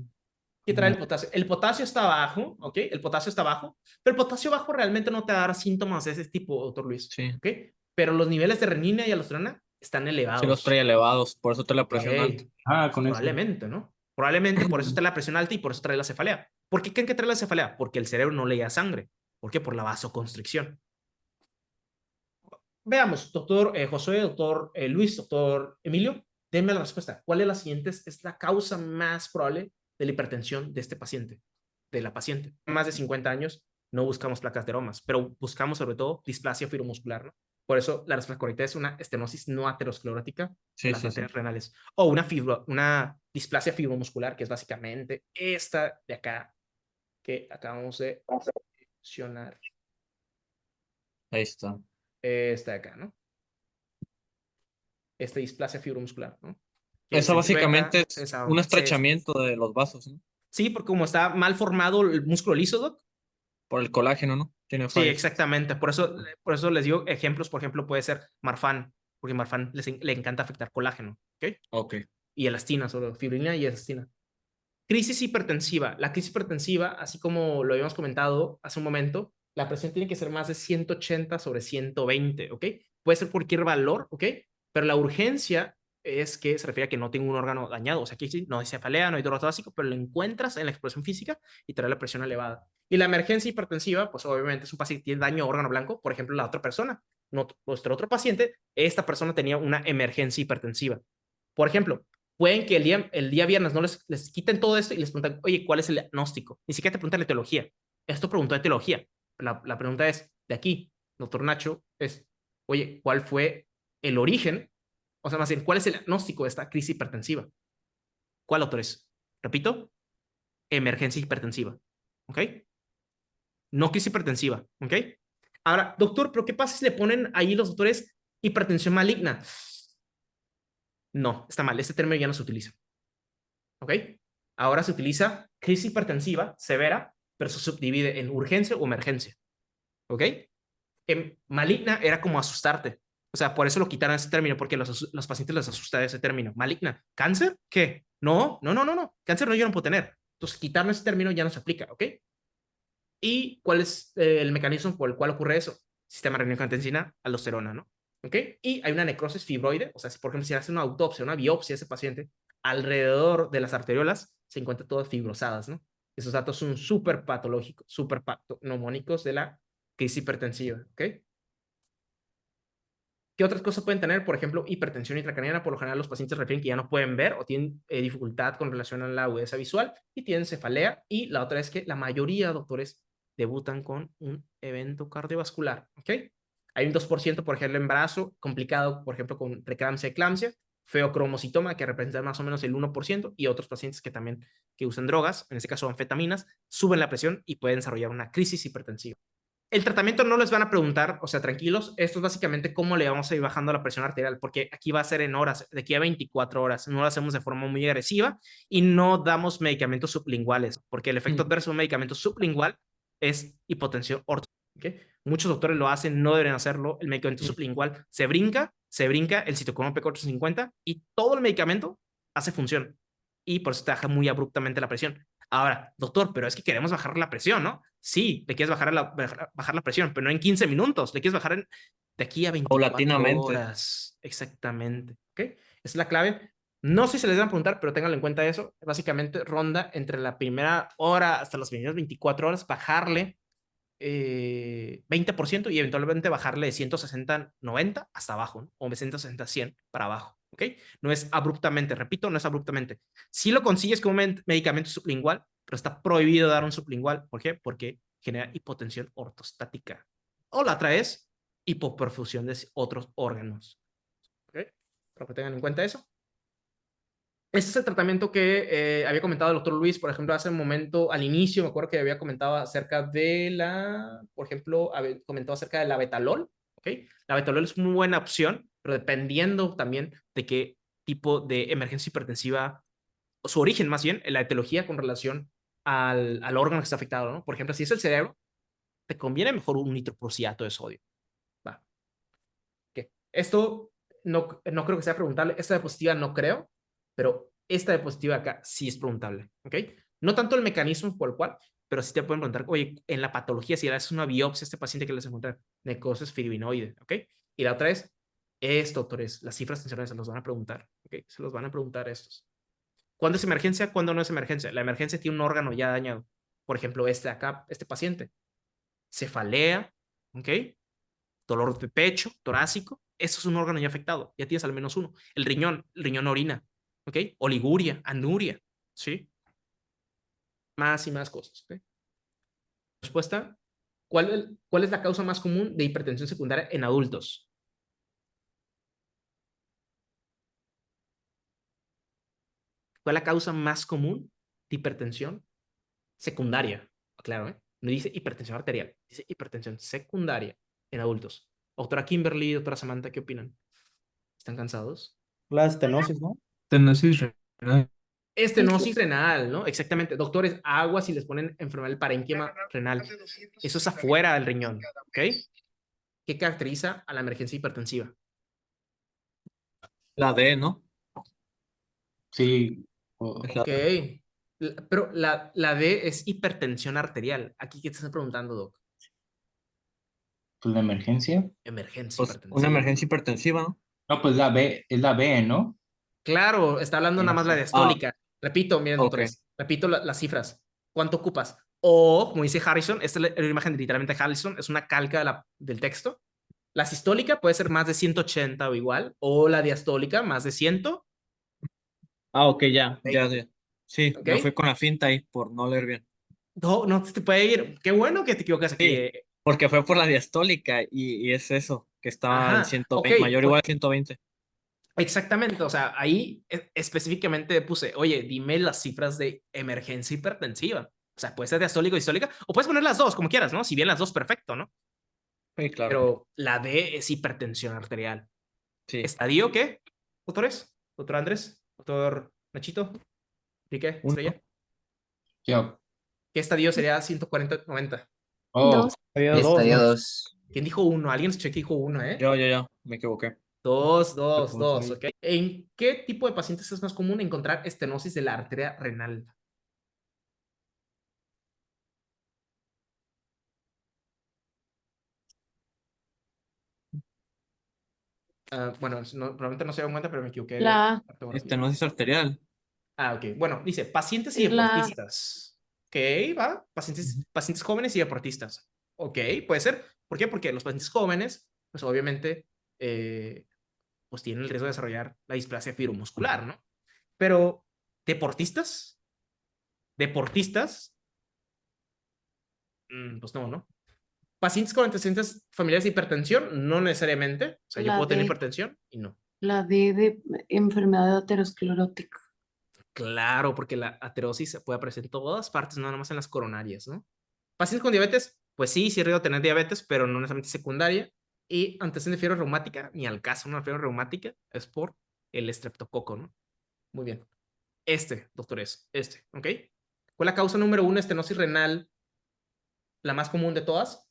¿Qué trae el potasio? El potasio está bajo, ¿ok? El potasio está bajo, pero el potasio bajo realmente no te va a dar síntomas de ese tipo, doctor Luis, Sí, ¿ok? Pero los niveles de renina y aldosterona están sí los trae elevados. elevados, por eso trae la Ok, presión alta. Con eso. probablemente, ¿no? Probablemente por eso está la presión alta y por eso trae la cefalea. ¿Por qué creen que trae la cefalea? Porque el cerebro no le da sangre. ¿Por qué? Por la vasoconstricción. Veamos, doctor Josué, doctor Luis, doctor Emilio, denme la respuesta. ¿Cuál de las siguientes es la causa más probable de la hipertensión de este paciente, de la paciente? Más de 50 años, no buscamos placas de aromas, pero buscamos sobre todo displasia fibromuscular, ¿no? Por eso la respuesta correcta es una estenosis no aterosclerótica de Sí, las sí, sí. arterias renales o una displasia fibromuscular, que es básicamente esta de acá que acabamos de mencionar. Ahí está. Esta de acá, ¿no? Esta displasia fibromuscular, ¿no? Que Eso se básicamente enchueca, es un estrechamiento de los vasos, ¿no? sí, porque como está mal formado el músculo liso, doc. Por el colágeno, ¿no? Tiene Sí, fallas. exactamente. Por eso les digo ejemplos, por ejemplo, puede ser Marfan, porque Marfan le encanta afectar colágeno, ¿ok? Ok. Y elastina, sobre fibrina y elastina. Crisis hipertensiva. La crisis hipertensiva, así como lo habíamos comentado hace un momento, la presión tiene que ser más de 180 sobre 120, ¿ok? Puede ser cualquier valor, ¿ok? Pero la urgencia es que se refiere a que no tengo un órgano dañado, o sea, que no hay cefalea, no hay dolor torácico, pero lo encuentras en la expresión física y trae la presión elevada. Y la emergencia hipertensiva, pues obviamente es un paciente que tiene daño a órgano blanco, por ejemplo, la otra persona, nuestro otro paciente, esta persona tenía una emergencia hipertensiva. Por ejemplo, pueden que el día viernes no les quiten todo esto y les preguntan, oye, ¿cuál es el diagnóstico? Ni siquiera te preguntan de teología. Esto preguntó de teología. La pregunta es, de aquí, doctor Nacho, es, oye, ¿cuál fue el origen? O sea, más bien, ¿cuál es el diagnóstico de esta crisis hipertensiva? ¿Cuál, doctores? Repito, emergencia hipertensiva. ¿Ok? No crisis hipertensiva. ¿Ok? Ahora, doctor, ¿pero qué pasa si le ponen ahí los doctores hipertensión maligna? No, está mal. Este término ya no se utiliza. ¿Ok? Ahora se utiliza crisis hipertensiva severa, pero se subdivide en urgencia o emergencia. ¿Ok? Maligna era como asustarte. O sea, por eso lo quitaron ese término, porque los pacientes les asusta ese término. Maligna. ¿Cáncer? ¿Qué? No, no, no, no, no. Cáncer no, yo no puedo tener. Entonces, quitarme ese término ya no se aplica, ¿ok? ¿Y cuál es el mecanismo por el cual ocurre eso? Sistema renina-angiotensina, aldosterona, ¿no? ¿Ok? Y hay una necrosis fibroide, o sea, si por ejemplo se hace una autopsia, una biopsia a ese paciente, alrededor de las arteriolas se encuentran todas fibrosadas, ¿no? Esos datos son súper patológicos, súper patognomónicos de la crisis hipertensiva, ¿ok? ¿Qué otras cosas pueden tener? Por ejemplo, hipertensión intracraniana. Por lo general, los pacientes refieren que ya no pueden ver o tienen dificultad con relación a la agudeza visual y tienen cefalea. Y la otra es que la mayoría de doctores debutan con un evento cardiovascular. ¿Ok? Hay un 2%, por ejemplo, embarazo complicado, por ejemplo, con preeclampsia, eclampsia, feocromocitoma, que representa más o menos el 1%, y otros pacientes que también que usan drogas, en este caso anfetaminas, suben la presión y pueden desarrollar una crisis hipertensiva. El tratamiento no les van a preguntar, o sea, tranquilos, esto es básicamente cómo le vamos a ir bajando la presión arterial, porque aquí va a ser en horas, de aquí a 24 horas, no lo hacemos de forma muy agresiva y no damos medicamentos sublinguales, porque el efecto adverso de un medicamento sublingual es hipotensión ortostatica. ¿Okay? Muchos doctores lo hacen, no deben hacerlo. El medicamento sublingual se brinca el citocromo P450 y todo el medicamento hace función y por eso te baja muy abruptamente la presión. Ahora, doctor, pero es que queremos bajar la presión, ¿no? Sí, le quieres bajar la presión, pero no en 15 minutos, le quieres bajar de aquí a 24 Paulatinamente. horas. Exactamente. ¿Ok? Esa es la clave. No sé si les van a preguntar, pero ténganlo en cuenta eso. Básicamente ronda entre la primera hora hasta las primeras 24 horas, bajarle 20% y eventualmente bajarle de 160 a 90 hasta abajo, ¿no? O de 160 a 100 para abajo. ¿Ok? No es abruptamente, repito, no es abruptamente. Si lo consigues con un medicamento sublingual, pero está prohibido dar un sublingual. ¿Por qué? Porque genera hipotensión ortostática. O la otra es hipoperfusión de otros órganos. ¿Ok? Para que tengan en cuenta eso. Este es el tratamiento que había comentado el doctor Luis, por ejemplo, hace un momento, al inicio, me acuerdo que había comentado acerca de por ejemplo, había comentado acerca de la betalol, ¿ok? La betalol es muy buena opción, pero dependiendo también de qué tipo de emergencia hipertensiva, o su origen más bien, en la etiología con relación al órgano que está afectado, ¿no? Por ejemplo, si es el cerebro, te conviene mejor un nitroprusiato de sodio. Va. ¿Okay? Esto no creo que sea preguntable, esta diapositiva no creo, pero esta diapositiva acá sí es preguntable, ¿ok? No tanto el mecanismo por el cual, pero sí te pueden preguntar, oye, en la patología, si le haces una biopsia a este paciente que les encuentra necrosis fibrinoide, ¿ok? Y la otra es, doctores, las cifras tensionales se los van a preguntar, ¿ok? Se los van a preguntar estos. ¿Cuándo es emergencia? ¿Cuándo no es emergencia? La emergencia tiene un órgano ya dañado. Por ejemplo, acá, este paciente, cefalea, ¿ok? Dolor de pecho, torácico, eso es un órgano ya afectado, ya tienes al menos uno. El riñón orina, ¿ok? Oliguria, anuria, ¿sí? Más y más cosas, ¿ok? Respuesta, ¿cuál es la causa más común de hipertensión secundaria en adultos? ¿Cuál es la causa más común de hipertensión secundaria? Claro, ¿eh? No dice hipertensión arterial, dice hipertensión secundaria en adultos. Doctora Kimberly, doctora Samantha, ¿qué opinan? ¿Están cansados? La estenosis, ¿no? Estenosis renal. Estenosis renal, ¿no? Exactamente. Doctores, agua si les ponen enfermedad del parénquima renal. Eso es afuera del riñón, ¿ok? ¿Qué caracteriza a la emergencia hipertensiva? La D, ¿no? Sí. Es la Ok. Pero la D es hipertensión arterial. ¿Aquí qué te estás preguntando, Doc? Pues la emergencia. Emergencia pues, una hipertensiva. emergencia hipertensiva, ¿no? No, pues la B, es la B, ¿no? Claro, está hablando nada más la Ah, diastólica. Repito, miren, ok. doctores, repito las cifras. ¿Cuánto ocupas? O, como dice Harrison, esta es la imagen de literalmente Harrison, es una calca del texto. La sistólica puede ser más de 180 o igual, o la diastólica más de 100, Ah, ok, ya. Sí, ¿ok? me fui con la finta ahí por no leer bien. No, no te puede ir. Qué bueno que te equivocas aquí. Sí, porque fue por la diastólica y es eso, que estaba en Ajá, ok. 120, mayor o igual a 120. Exactamente, o sea, ahí específicamente puse, oye, dime las cifras de emergencia hipertensiva. O sea, puede ser diastólica o sistólica, o puedes poner las dos, como quieras, ¿no? Si bien las dos, perfecto, ¿no? Sí, claro. Pero la D es hipertensión arterial. Sí. ¿Estadio qué? ¿Doctores? ¿Doctor Andrés? ¿Doctor Nachito? ¿Enrique? Uno. ¿Estrella? Yo. ¿Qué estadio sería 140-90? Oh, Había dos, Estadio ¿no? 2. ¿Quién dijo uno? Alguien escuché que dijo uno, ¿eh? Yo, me equivoqué. Dos, pues, ¿ok? ¿En qué tipo de pacientes es más común encontrar estenosis de la arteria renal? Bueno, probablemente no se dan cuenta, pero me equivoqué de La A. ortografía. Estenosis arterial. Ok. Bueno, dice pacientes y Es la A. deportistas. Ok, va. Pacientes jóvenes y deportistas. Ok, puede ser. ¿Por qué? Porque los pacientes jóvenes, pues obviamente pues tienen el riesgo de desarrollar la displasia fibromuscular, ¿no? Pero deportistas, pues no. Pacientes con antecedentes familiares de hipertensión, no necesariamente. O sea, yo La puedo tener D. hipertensión y no. La D de enfermedad aterosclerótica. Claro, porque la aterosis se puede aparecer en todas partes, no nada más en las coronarias, ¿no? Pacientes con diabetes, pues sí he riesgo de tener diabetes, pero no necesariamente secundaria. Y antecedente de fiebre reumática, ni al caso, una fiebre reumática, es por el estreptococo, ¿no? Muy bien. Doctores, ¿ok? ¿Cuál es la causa número 1 de estenosis renal, la más común de todas?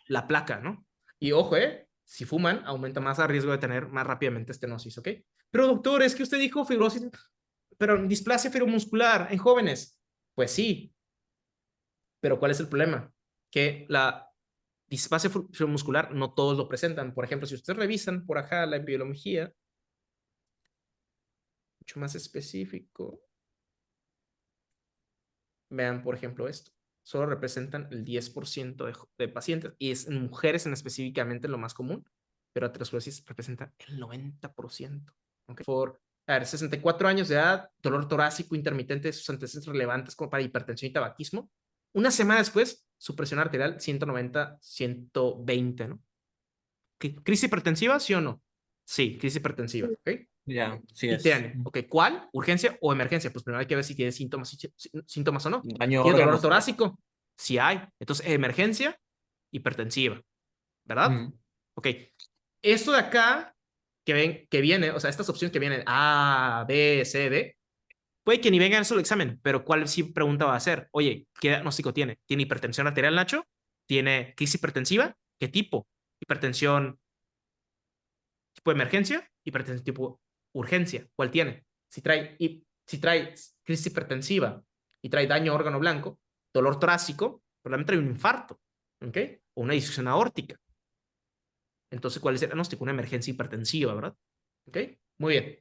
La placa, ¿no? Y ojo, si fuman, aumenta más el riesgo de tener más rápidamente estenosis, ¿ok? Pero doctor, es que usted dijo fibrosis, pero displasia fibromuscular en jóvenes. Pues sí, pero ¿cuál es el problema? Que la displasia fibromuscular no todos lo presentan. Por ejemplo, si ustedes revisan por acá la epidemiología, mucho más específico, vean, por ejemplo, esto. Solo representan el 10% de pacientes y es en mujeres específicamente lo más común, pero aterosclerosis representa el 90%. ¿Okay? A ver, 64 años de edad, dolor torácico intermitente, sus antecedentes relevantes como para hipertensión y tabaquismo. Una semana después, su presión arterial 190, 120, ¿no? ¿Crisis hipertensiva, sí o no? Sí, crisis hipertensiva, ¿ok? Ya, sí Y es. tiene, ok, ¿cuál? ¿Urgencia o emergencia? Pues primero hay que ver si tiene síntomas o no. Daño a ¿Tiene dolor órganos. torácico? Sí hay. Entonces, emergencia hipertensiva, ¿verdad? Mm. Ok. Esto de acá, que viene, o sea, estas opciones que vienen A, B, C, D, puede que ni vengan solo el examen, pero ¿cuál sí pregunta va a hacer? Oye, ¿qué diagnóstico tiene? ¿Tiene hipertensión arterial, Nacho? ¿Tiene crisis hipertensiva? ¿Qué tipo? ¿Hipertensión tipo emergencia? ¿Hipertensión tipo urgencia? ¿Cuál tiene? Si trae crisis hipertensiva y trae daño a órgano blanco, dolor torácico, probablemente trae un infarto, ¿ok? O una disfunción aórtica. Entonces, ¿cuál es el diagnóstico? Una emergencia hipertensiva, ¿verdad? ¿Ok? Muy bien.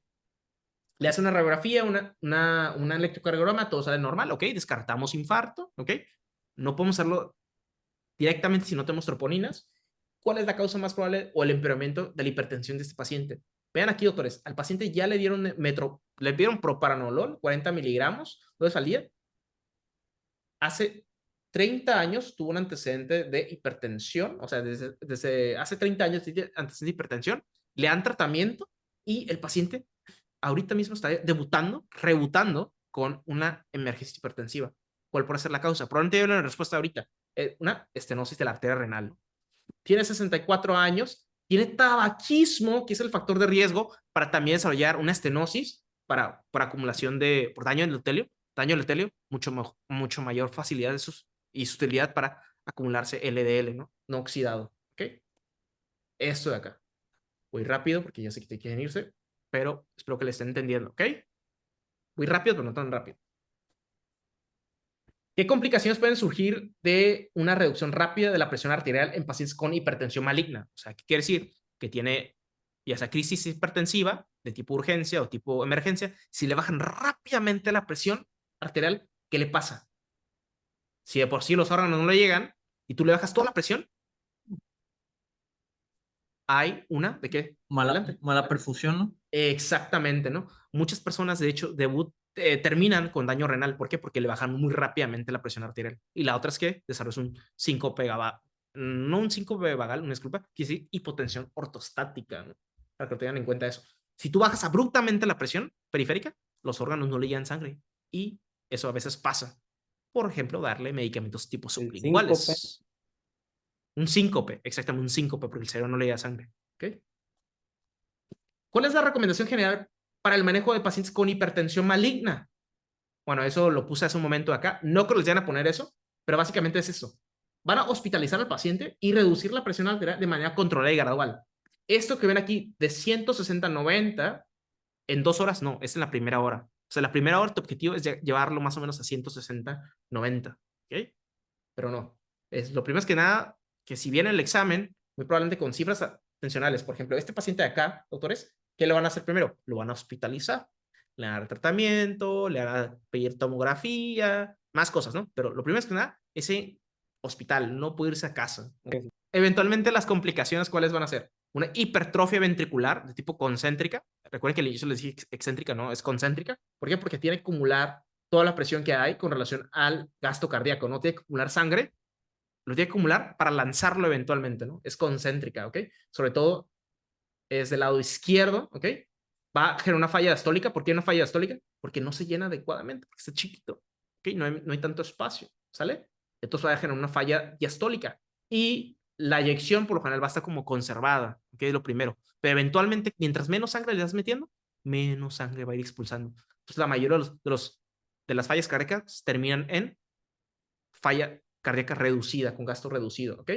Le hace una radiografía, un electrocardiograma, todo sale normal, ¿ok? Descartamos infarto, ¿ok? No podemos hacerlo directamente si no tenemos troponinas. ¿Cuál es la causa más probable o el empeoramiento de la hipertensión de este paciente? Vean aquí, doctores, al paciente ya le dieron propranolol, 40 miligramos, 2 al día. Hace 30 años tuvo un antecedente de hipertensión, o sea, desde hace 30 años tiene antecedente de hipertensión, le dan tratamiento y el paciente ahorita mismo está rebutando con una emergencia hipertensiva. ¿Cuál puede ser la causa? Probablemente yo la respuesta ahorita. Una estenosis de la arteria renal. Tiene 64 años, tiene tabaquismo, que es el factor de riesgo para también desarrollar una estenosis por acumulación por daño en el utelio. Daño en el utelio, mucho mayor facilidad y su utilidad para acumularse LDL, ¿no? No oxidado. ¿Ok? Esto de acá. Voy rápido porque ya sé que te quieren irse, pero espero que le estén entendiendo, ¿ok? Voy rápido, pero no tan rápido. ¿Qué complicaciones pueden surgir de una reducción rápida de la presión arterial en pacientes con hipertensión maligna? O sea, ¿qué quiere decir? Que tiene ya sea crisis hipertensiva de tipo urgencia o tipo emergencia. Si le bajan rápidamente la presión arterial, ¿qué le pasa? Si de por sí los órganos no le llegan y tú le bajas toda la presión, hay una, ¿de qué? Adelante. Mala perfusión, ¿no? Exactamente, ¿no? Muchas personas, de hecho, terminan con daño renal. ¿Por qué? Porque le bajan muy rápidamente la presión arterial. Y la otra es que desarrollas un síncope vagal. No un síncope vagal, una disculpa, quiere decir hipotensión ortostática, ¿no? Para que tengan en cuenta eso. Si tú bajas abruptamente la presión periférica, los órganos no le llegan sangre. Y eso a veces pasa. Por ejemplo, darle medicamentos tipo sublinguales. Un síncope, exactamente un síncope, porque el cerebro no le llega sangre. ¿Ok? ¿Cuál es la recomendación general para el manejo de pacientes con hipertensión maligna? Bueno, eso lo puse hace un momento acá. No creo que les vayan a poner eso, pero básicamente es eso. Van a hospitalizar al paciente y reducir la presión arterial de manera controlada y gradual. Esto que ven aquí de 160 a 90 en 2 horas, no, es en la primera hora. O sea, la primera hora tu objetivo es llevarlo más o menos a 160, 90. ¿Ok? Pero no. Lo primero es que nada, que si viene el examen, muy probablemente con cifras tensionales, por ejemplo, este paciente de acá, doctores, ¿qué le van a hacer primero? Lo van a hospitalizar, le van a dar tratamiento, le van a pedir tomografía, más cosas, ¿no? Pero lo primero es que nada, ese hospital, no puede irse a casa. Eventualmente las complicaciones, ¿cuáles van a ser? una hipertrofia ventricular de tipo concéntrica. Recuerden que al inicio les dije excéntrica, no, es concéntrica. ¿Por qué? Porque tiene que acumular toda la presión que hay con relación al gasto cardíaco, ¿no? Tiene que acumular sangre, lo tiene que acumular para lanzarlo eventualmente, ¿no? Es concéntrica, ¿ok? Sobre todo es del lado izquierdo, ¿ok? Va a generar una falla diastólica. ¿Por qué una falla diastólica? Porque no se llena adecuadamente, porque está chiquito, ¿ok? No hay tanto espacio, ¿sale? Entonces va a generar una falla diastólica. Y la eyección por lo general va a estar como conservada, ¿ok? Es lo primero. Pero eventualmente, mientras menos sangre le das metiendo, menos sangre va a ir expulsando. Entonces la mayoría de las fallas cardíacas terminan en falla cardíaca reducida, con gasto reducido, ¿ok?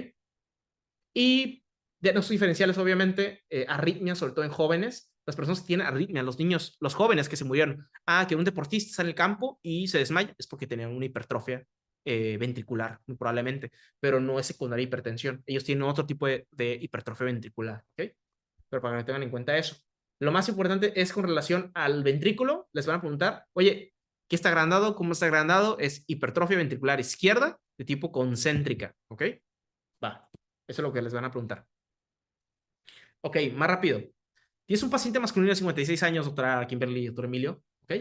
Y diagnósticos diferenciales, obviamente, arritmias, sobre todo en jóvenes. Las personas que tienen arritmia, los niños, los jóvenes que se murieron. Que un deportista está en el campo y se desmaya, es porque tenían una hipertrofia ventricular, muy probablemente, pero no es secundaria hipertensión. Ellos tienen otro tipo de hipertrofia ventricular, ¿ok? Pero para que tengan en cuenta eso. Lo más importante es con relación al ventrículo, les van a preguntar, oye, ¿qué está agrandado? ¿Cómo está agrandado? Es hipertrofia ventricular izquierda de tipo concéntrica, ¿ok? Va, eso es lo que les van a preguntar. Ok, más rápido. Tienes un paciente masculino de 56 años, doctora Kimberly y doctor Emilio, ¿ok?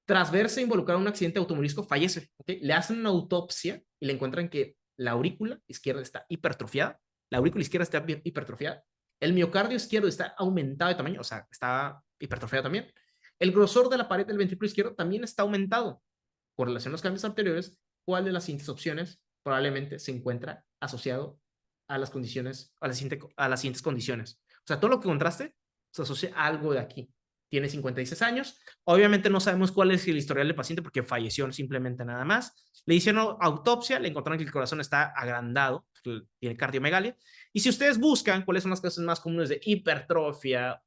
Tras verse involucrado en un accidente automovilístico, fallece, ¿ok? Le hacen una autopsia y le encuentran que la aurícula izquierda está hipertrofiada, la aurícula izquierda está hipertrofiada, el miocardio izquierdo está aumentado de tamaño, o sea, está hipertrofiado también. El grosor de la pared del ventrículo izquierdo también está aumentado. Con relación a los cambios anteriores, ¿cuál de las siguientes opciones probablemente se encuentra asociado a las condiciones, a las siguientes condiciones? O sea, todo lo que contraste se asocia a algo de aquí. Tiene 56 años. Obviamente no sabemos cuál es el historial del paciente porque falleció simplemente nada más. Le hicieron autopsia, le encontraron que el corazón está agrandado, tiene cardiomegalia. Y si ustedes buscan cuáles son las causas más comunes de hipertrofia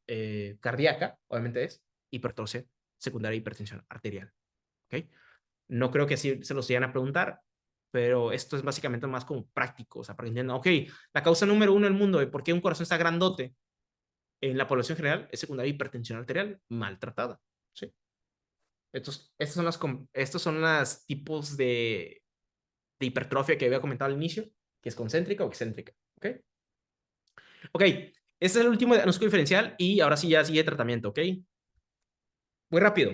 cardíaca, obviamente es hipertrofia secundaria hipertensión arterial. ¿Ok? No creo que así se los vayan a preguntar, pero esto es básicamente más como práctico, o sea, para que entiendan, ok, la causa número uno del mundo de por qué un corazón está grandote en la población general es secundaria hipertensión arterial maltratada, ¿sí? Estos son los tipos de hipertrofia que había comentado al inicio, que es concéntrica o excéntrica, ¿ok? Ok, este es el último diagnóstico diferencial y ahora sí ya sigue tratamiento, ¿ok? Muy rápido.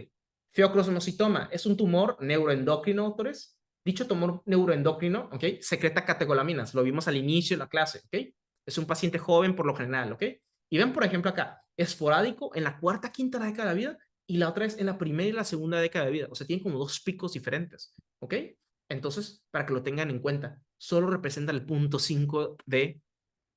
Feocromocitoma es un tumor neuroendocrino, doctores. Dicho tumor neuroendocrino, ¿ok? Secreta catecolaminas. Lo vimos al inicio de la clase, ¿ok? Es un paciente joven por lo general, ¿ok? Y ven, por ejemplo, acá, esporádico en la cuarta, quinta década de vida y la otra es en la primera y la segunda década de vida. O sea, tienen como dos picos diferentes, ¿ok? Entonces, para que lo tengan en cuenta, solo representa el 0.5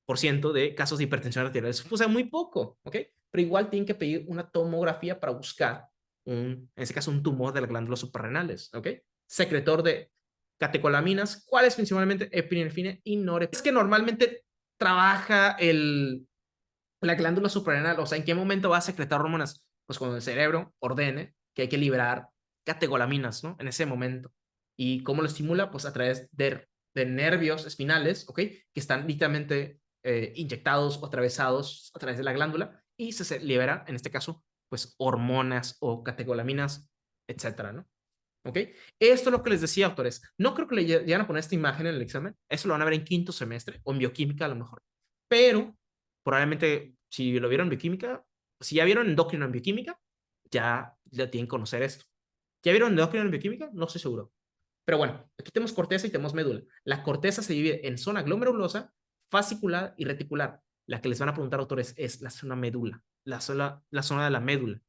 por ciento de casos de hipertensión arterial. O sea, muy poco, ¿ok? Pero igual tienen que pedir una tomografía para buscar en este caso, un tumor de las glándulas suprarrenales, ¿ok? Secretor de catecolaminas, ¿cuáles principalmente? Epinefrina y norepinefrina. Es que normalmente trabaja la glándula suprarrenal, o sea, ¿en qué momento va a secretar hormonas? Pues cuando el cerebro ordene que hay que liberar catecolaminas, ¿no? En ese momento. ¿Y cómo lo estimula? Pues a través de nervios espinales, ¿ok? Que están literalmente inyectados o atravesados a través de la glándula y se libera, en este caso, pues hormonas o catecolaminas, etcétera, ¿no? ¿Ok? Esto es lo que les decía, autores. No creo que le lleguen a poner esta imagen en el examen. Eso lo van a ver en quinto semestre o en bioquímica a lo mejor. Pero probablemente si lo vieron en bioquímica, si ya vieron endocrino en bioquímica, ya tienen que conocer esto. ¿Ya vieron endocrino en bioquímica? No estoy seguro. Pero bueno, aquí tenemos corteza y tenemos médula. La corteza se divide en zona glomerulosa, fascicular y reticular. La que les van a preguntar, autores, es la zona médula, la zona de la médula.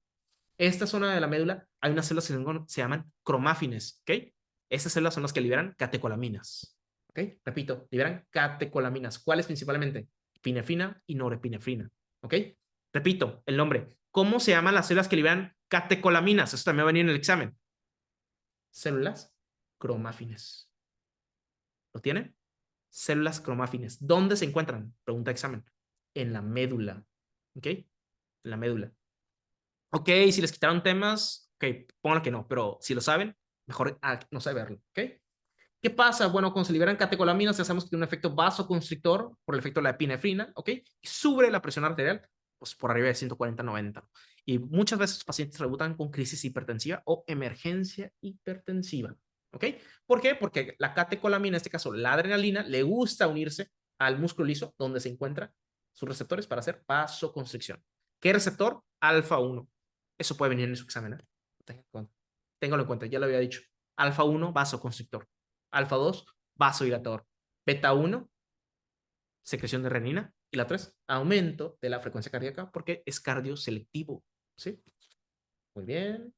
Esta zona de la médula, hay unas células que se llaman cromáfines, ¿ok? Esas células son las que liberan catecolaminas, ¿ok? Repito, liberan catecolaminas. ¿Cuáles principalmente? Epinefrina y norepinefrina, ¿ok? Repito, el nombre. ¿Cómo se llaman las células que liberan catecolaminas? Eso también va a venir en el examen. Células cromáfines. ¿Lo tienen? Células cromáfines. ¿Dónde se encuentran? Pregunta examen. En la médula, ¿ok? En la médula. Ok, si les quitaron temas, ok, pónganlo que no, pero si lo saben, mejor no saberlo, ¿ok? ¿Qué pasa? Bueno, cuando se liberan catecolaminas, ya sabemos que tiene un efecto vasoconstrictor por el efecto de la epinefrina, ¿ok? Y sube la presión arterial, pues por arriba de 140-90. Y muchas veces los pacientes debutan con crisis hipertensiva o emergencia hipertensiva, ¿ok? ¿Por qué? Porque la catecolamina, en este caso la adrenalina, le gusta unirse al músculo liso donde se encuentran sus receptores para hacer vasoconstricción. ¿Qué receptor? Alfa 1. Eso puede venir en su examen, ¿eh? Téngalo en cuenta, ya lo había dicho. Alfa 1, vasoconstrictor. Alfa 2, vasodilatador. Beta 1, secreción de renina. Y la 3, aumento de la frecuencia cardíaca porque es cardioselectivo. ¿Sí? Muy bien.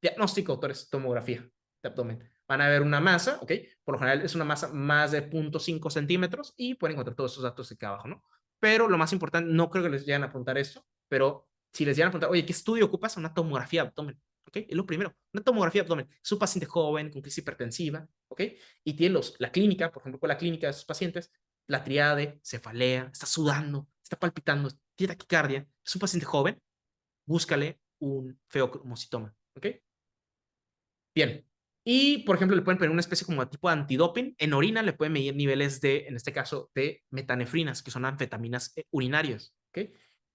Diagnóstico, doctores, tomografía de abdomen. Van a ver una masa, ¿ok? Por lo general es una masa más de 0.5 centímetros y pueden encontrar todos esos datos aquí abajo, ¿no? Pero lo más importante, no creo que les lleguen a preguntar esto, pero si les llegan a preguntar, oye, ¿qué estudio ocupas? Una tomografía de abdomen, ¿ok? Es lo primero, una tomografía de abdomen. Es un paciente joven con crisis hipertensiva, ¿ok? Y tiene la clínica, por ejemplo, con la clínica de esos pacientes, la triade, cefalea, está sudando, está palpitando, tiene taquicardia, es un paciente joven, búscale un feocromocitoma, ¿ok? Bien. Y, por ejemplo, le pueden poner una especie como de tipo de antidoping. En orina le pueden medir niveles de, en este caso, de metanefrinas, que son anfetaminas urinarias. ¿Ok?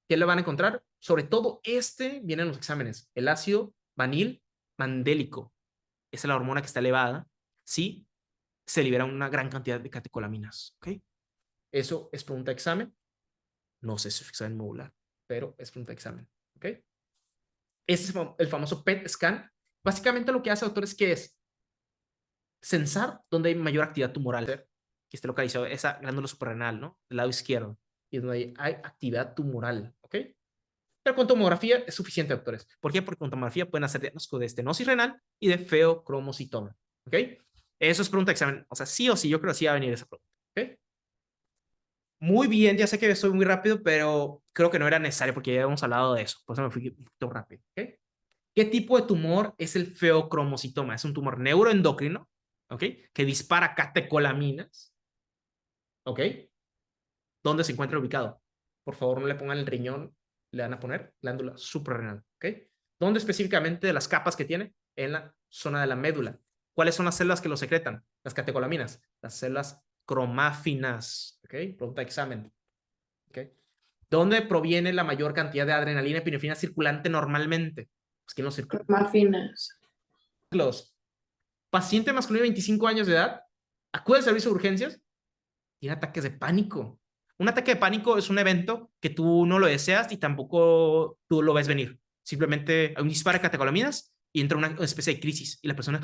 ¿Qué le van a encontrar? Sobre todo viene en los exámenes. El ácido vanil mandélico. Esa es la hormona que está elevada. Sí, se libera una gran cantidad de catecolaminas. ¿Ok? Eso es pregunta de examen. No sé si es examen modular, pero es pregunta de examen. ¿Ok? Este es el famoso PET scan. Básicamente lo que hace, doctor, es que es censar dónde hay mayor actividad tumoral, que esté localizado, esa glándula suprarrenal, ¿no? Del lado izquierdo, y donde hay actividad tumoral, ¿ok? Pero con tomografía es suficiente, doctores. ¿Por qué? Porque con tomografía pueden hacer diagnóstico de estenosis renal y de feocromocitoma, ¿ok? Eso es pregunta de examen. O sea, sí o sí, yo creo que sí va a venir esa pregunta, ¿ok? Muy bien, ya sé que estoy muy rápido, pero creo que no era necesario porque ya hemos hablado de eso. Por eso me fui un poquito rápido, ¿ok? ¿Qué tipo de tumor es el feocromocitoma? Es un tumor neuroendocrino, ¿ok? Que dispara catecolaminas, ¿ok? ¿Dónde se encuentra ubicado? Por favor, no le pongan el riñón, le van a poner glándula suprarrenal, ¿ok? ¿Dónde específicamente de las capas que tiene? En la zona de la médula. ¿Cuáles son las células que lo secretan? Las catecolaminas, las células cromáfinas, ¿ok? Pregunta de examen, ¿ok? ¿Dónde proviene la mayor cantidad de adrenalina y epinefrina circulante normalmente? Pues que no circula. Más finas. Los paciente masculino de 25 años de edad acude al servicio de urgencias, tiene ataques de pánico. Un ataque de pánico es un evento que tú no lo deseas y tampoco tú lo ves venir. Simplemente hay un disparo de catecolaminas y entra una especie de crisis y la persona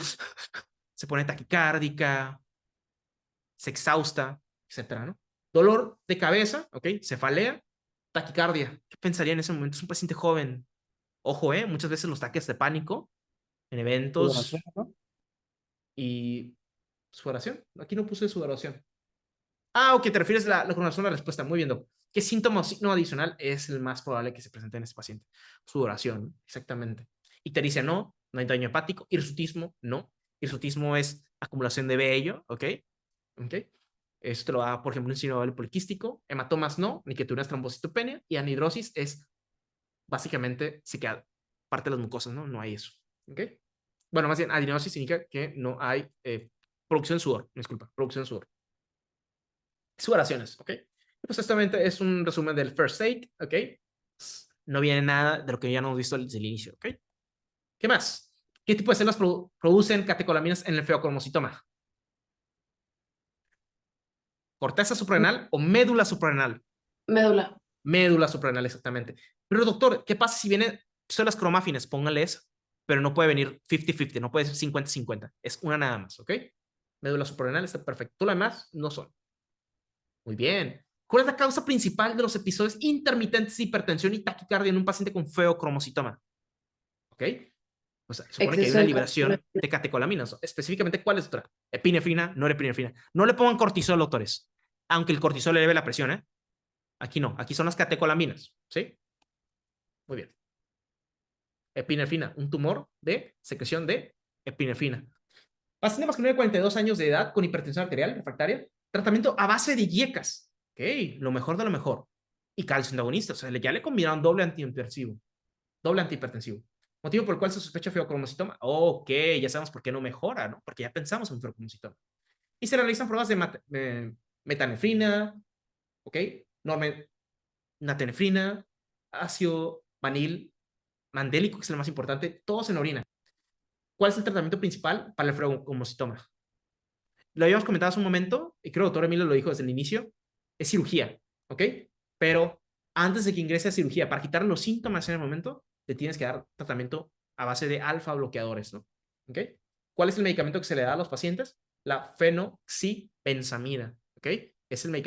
se pone taquicárdica, se exhausta, etcétera, ¿no? Dolor de cabeza, ¿ok? Cefalea, taquicardia. ¿Qué pensaría en ese momento? Es un paciente joven. Ojo, muchas veces los ataques de pánico en eventos ¿no? y sudoración. Aquí no puse sudoración. Ah, ok, te refieres a la coronación de la respuesta. Muy bien, Doc. ¿Qué síntoma o signo adicional es el más probable que se presente en este paciente? Sudoración, exactamente. Ictericia, no. No hay daño hepático. Hirsutismo, no. Hirsutismo es acumulación de vello, ¿ok? ¿Ok? Esto lo da, por ejemplo, un síndrome poliquístico. Hematomas, no. Niqueturas trombocitopenia. Y anhidrosis es, básicamente, se queda parte de las mucosas, ¿no? No hay eso, ¿ok? Bueno, más bien, adenosis significa que no hay producción de sudor. Disculpa, producción de sudor. Sudoraciones, ¿ok? Pues justamente es un resumen del first aid, ¿ok? No viene nada de lo que ya no hemos visto desde el inicio, ¿ok? ¿Qué más? ¿Qué tipo de células producen catecolaminas en el feocromocitoma? ¿Corteza suprarrenal o médula suprarrenal? Médula. Médula suprarrenal, exactamente. Pero doctor, ¿qué pasa si vienen células cromáfines? Póngale eso, pero no puede venir 50-50, no puede ser 50-50, es una nada más, ¿ok? Médula suprarrenal está perfecto. Todo lo demás no son. Muy bien. ¿Cuál es la causa principal de los episodios intermitentes de hipertensión y taquicardia en un paciente con feocromocitoma? ¿Ok? Pues se supone que hay Exceso una de liberación de catecolaminas. Específicamente, ¿cuál es otra? Epinefrina, norepinefrina. No le pongan cortisol, doctores. Aunque el cortisol eleve la presión, ¿eh? Aquí no. Aquí son las catecolaminas. ¿Sí? Muy bien. Epinefrina, un tumor de secreción de epinefrina. Paciente masculino de 42 años de edad con hipertensión arterial refractaria. Tratamiento a base de IECAS. Ok, lo mejor de lo mejor. Y calcio antagonista. O sea, ya le combinaron doble antihipertensivo. Doble antihipertensivo. Motivo por el cual se sospecha feocromocitoma. Ok, ya sabemos por qué no mejora, ¿no? Porque ya pensamos en feocromocitoma. Y se realizan pruebas de metanefrina, ¿ok? Normetanefrina, ácido vanil, mandélico, que es el más importante, todos en orina. ¿Cuál es el tratamiento principal para el feocromocitoma? lo habíamos comentado hace un momento, y creo que el doctor Emilio lo dijo desde el inicio, es cirugía, ¿ok? Pero antes de que ingrese a cirugía, para quitar los síntomas en el momento, te tienes que dar tratamiento a base de alfa bloqueadores, ¿no? ¿Ok? ¿Cuál es el medicamento que se le da a los pacientes? La fenoxapensamida, ¿ok? Es el medicamento